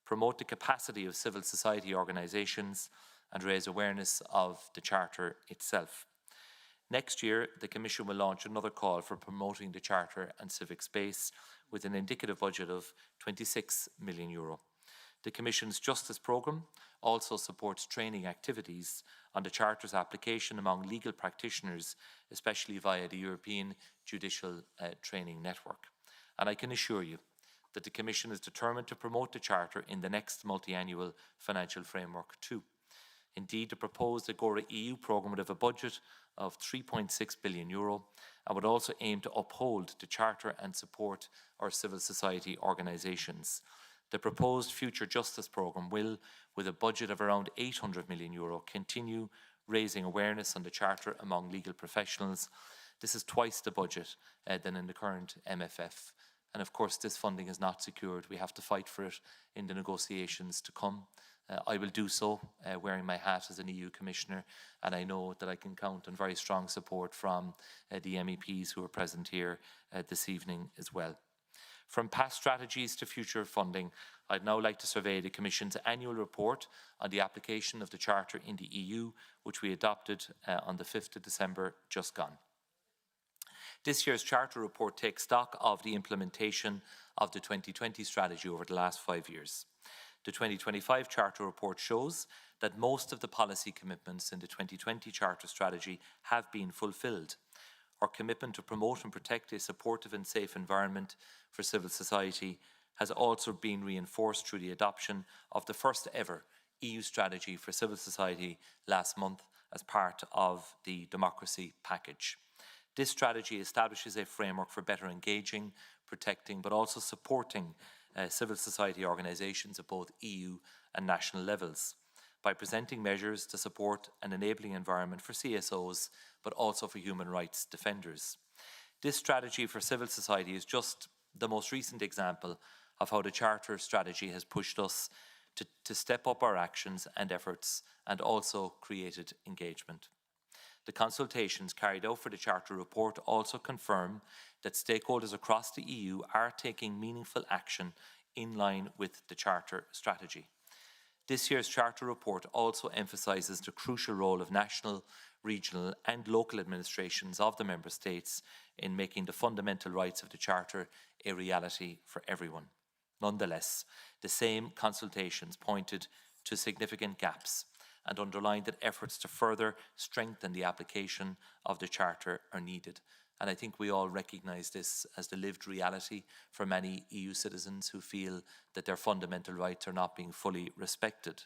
promote the capacity of civil society organisations, and raise awareness of the Charter itself. Next year, the Commission will launch another call for promoting the Charter and civic space with an indicative budget of €26 million. The Commission's Justice Programme also supports training activities on the Charter's application among legal practitioners, especially via the European Judicial Training Network. And I can assure you that the Commission is determined to promote the Charter in the next multi-annual financial framework too. Indeed, the proposed Agora EU programme would have a budget of €3.6 billion and would also aim to uphold the Charter and support our civil society organisations. The proposed future justice programme will, with a budget of around €800 million, continue raising awareness on the Charter among legal professionals. This is twice the budget than in the current MFF. And of course, this funding is not secured. We have to fight for it in the negotiations to come. I will do so wearing my hat as an EU Commissioner, and I know that I can count on very strong support from the MEPs who are present here this evening as well. From past strategies to future funding, I'd now like to survey the Commission's annual report on the application of the Charter in the EU, which we adopted on the 5th of December just gone. This year's Charter report takes stock of the implementation of the 2020 strategy over the last 5 years. The 2025 Charter report shows that most of the policy commitments in the 2020 Charter strategy have been fulfilled. Our commitment to promote and protect a supportive and safe environment for civil society has also been reinforced through the adoption of the first ever EU strategy for civil society last month as part of the democracy package. This strategy establishes a framework for better engaging, protecting, but also supporting civil society organisations at both EU and national levels by presenting measures to support an enabling environment for CSOs, but also for human rights defenders. This strategy for civil society is just the most recent example of how the Charter strategy has pushed us to step up our actions and efforts and also created engagement. The consultations carried out for the Charter report also confirm that stakeholders across the EU are taking meaningful action in line with the Charter strategy. This year's Charter report also emphasises the crucial role of national, regional and local administrations of the Member States in making the fundamental rights of the Charter a reality for everyone. Nonetheless, the same consultations pointed to significant gaps and underlined that efforts to further strengthen the application of the Charter are needed. And I think we all recognise this as the lived reality for many EU citizens who feel that their fundamental rights are not being fully respected.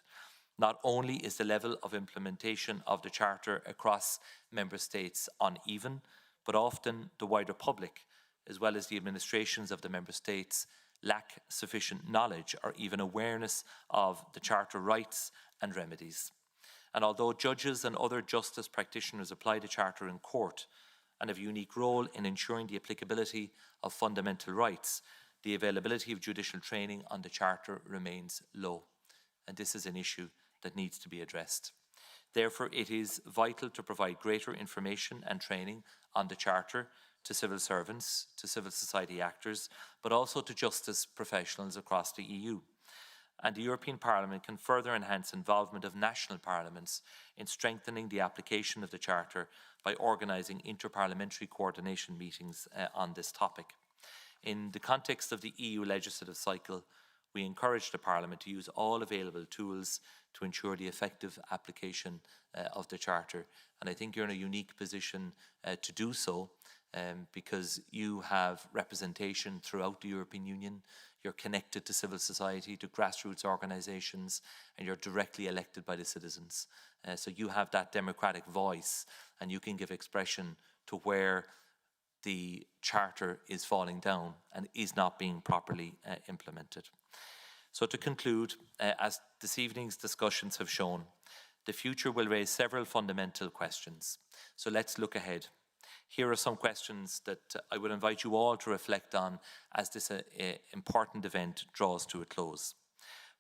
Not only is the level of implementation of the Charter across Member States uneven, but often the wider public, as well as the administrations of the Member States, lack sufficient knowledge or even awareness of the Charter rights and remedies. And although judges and other justice practitioners apply the Charter in court and have a unique role in ensuring the applicability of fundamental rights, the availability of judicial training on the Charter remains low. And this is an issue that needs to be addressed. Therefore, it is vital to provide greater information and training on the Charter to civil servants, to civil society actors, but also to justice professionals across the EU. And the European Parliament can further enhance involvement of national parliaments in strengthening the application of the Charter by organising interparliamentary coordination meetings on this topic. In the context of the EU legislative cycle, we encourage the Parliament to use all available tools to ensure the effective application of the Charter. And I think you're in a unique position to do so because you have representation throughout the European Union. You're connected to civil society, to grassroots organisations, and you're directly elected by the citizens. So you have that democratic voice, and you can give expression to where the Charter is falling down and is not being properly implemented. So to conclude, as this evening's discussions have shown, the future will raise several fundamental questions. So let's look ahead. Here are some questions that I would invite you all to reflect on as this important event draws to a close.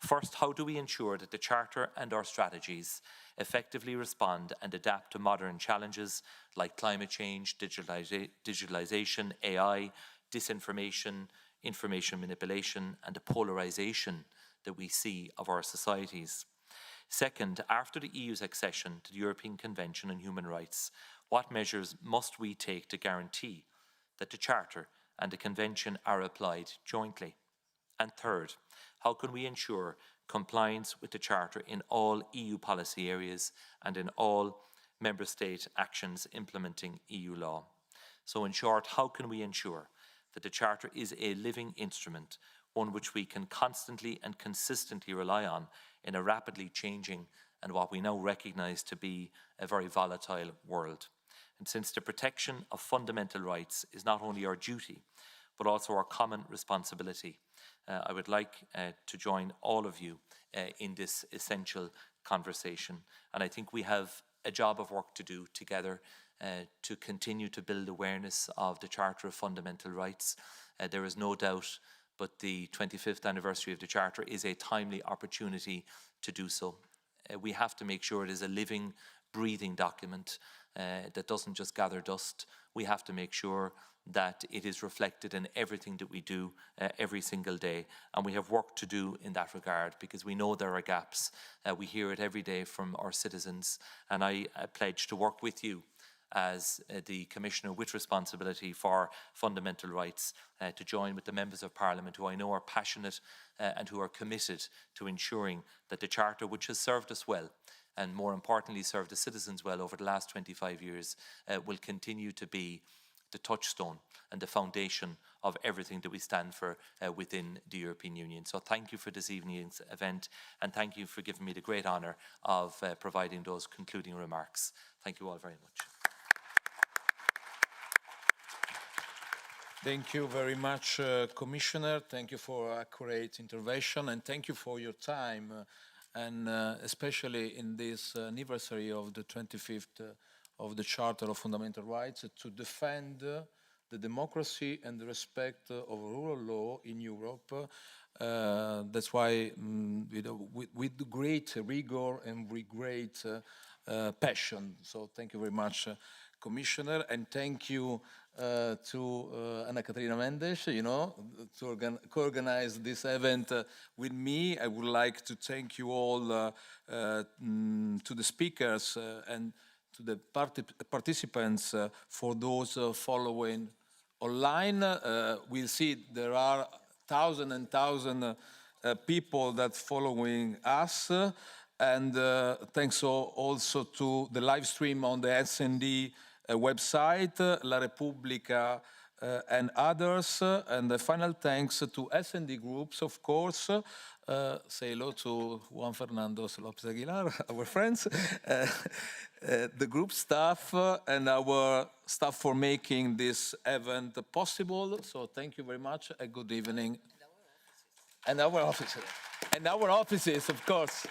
First, how do we ensure that the Charter and our strategies effectively respond and adapt to modern challenges like climate change, digitalisation, AI, disinformation, information manipulation, and the polarisation that we see of our societies? Second, after the EU's accession to the European Convention on Human Rights, what measures must we take to guarantee that the Charter and the Convention are applied jointly? And third, how can we ensure compliance with the Charter in all EU policy areas and in all Member State actions implementing EU law? So in short, how can we ensure that the Charter is a living instrument, one which we can constantly and consistently rely on in a rapidly changing and what we now recognise to be a very volatile world? And since the protection of fundamental rights is not only our duty, but also our common responsibility, I would like to join all of you in this essential conversation. And I think we have a job of work to do together to continue to build awareness of the Charter of Fundamental Rights. There is no doubt, but the 25th anniversary of the Charter is a timely opportunity to do so. We have to make sure it is a living, breathing document that doesn't just gather dust. We have to make sure that it is reflected in everything that we do every single day. And we have work to do in that regard because we know there are gaps. We hear it every day from our citizens. And I pledge to work with you as the Commissioner with responsibility for fundamental rights to join with the Members of Parliament who I know are passionate and who are committed to ensuring that the Charter, which has served us well, and more importantly served the citizens well over the last 25 years, will continue to be the touchstone and the foundation of everything that we stand for within the European Union. So thank you for this evening's event, and thank you for giving me the great honour of providing those concluding remarks. Thank you all very much. Thank you very much, Commissioner. Thank you for accurate intervention, and thank you for your time, and especially in this anniversary of the 25th of the Charter of Fundamental Rights, to defend the democracy and the respect of rule of law in Europe. That's why, with great rigor and with great passion. So thank you very much, Commissioner, and thank you to Ana Catarina Mendes, to co-organize this event with me. I would like to thank you all, to the speakers and to the participants, for those following online. We'll see there are thousands and thousands people that following us, and thanks also to the live stream on the S&D website, La Repubblica, and others. And the final thanks to S&D groups, of course. Say hello to Juan Fernando López Aguilar, our friends, the group staff, and our staff for making this event possible. So thank you very much, and good evening. And our offices, of course.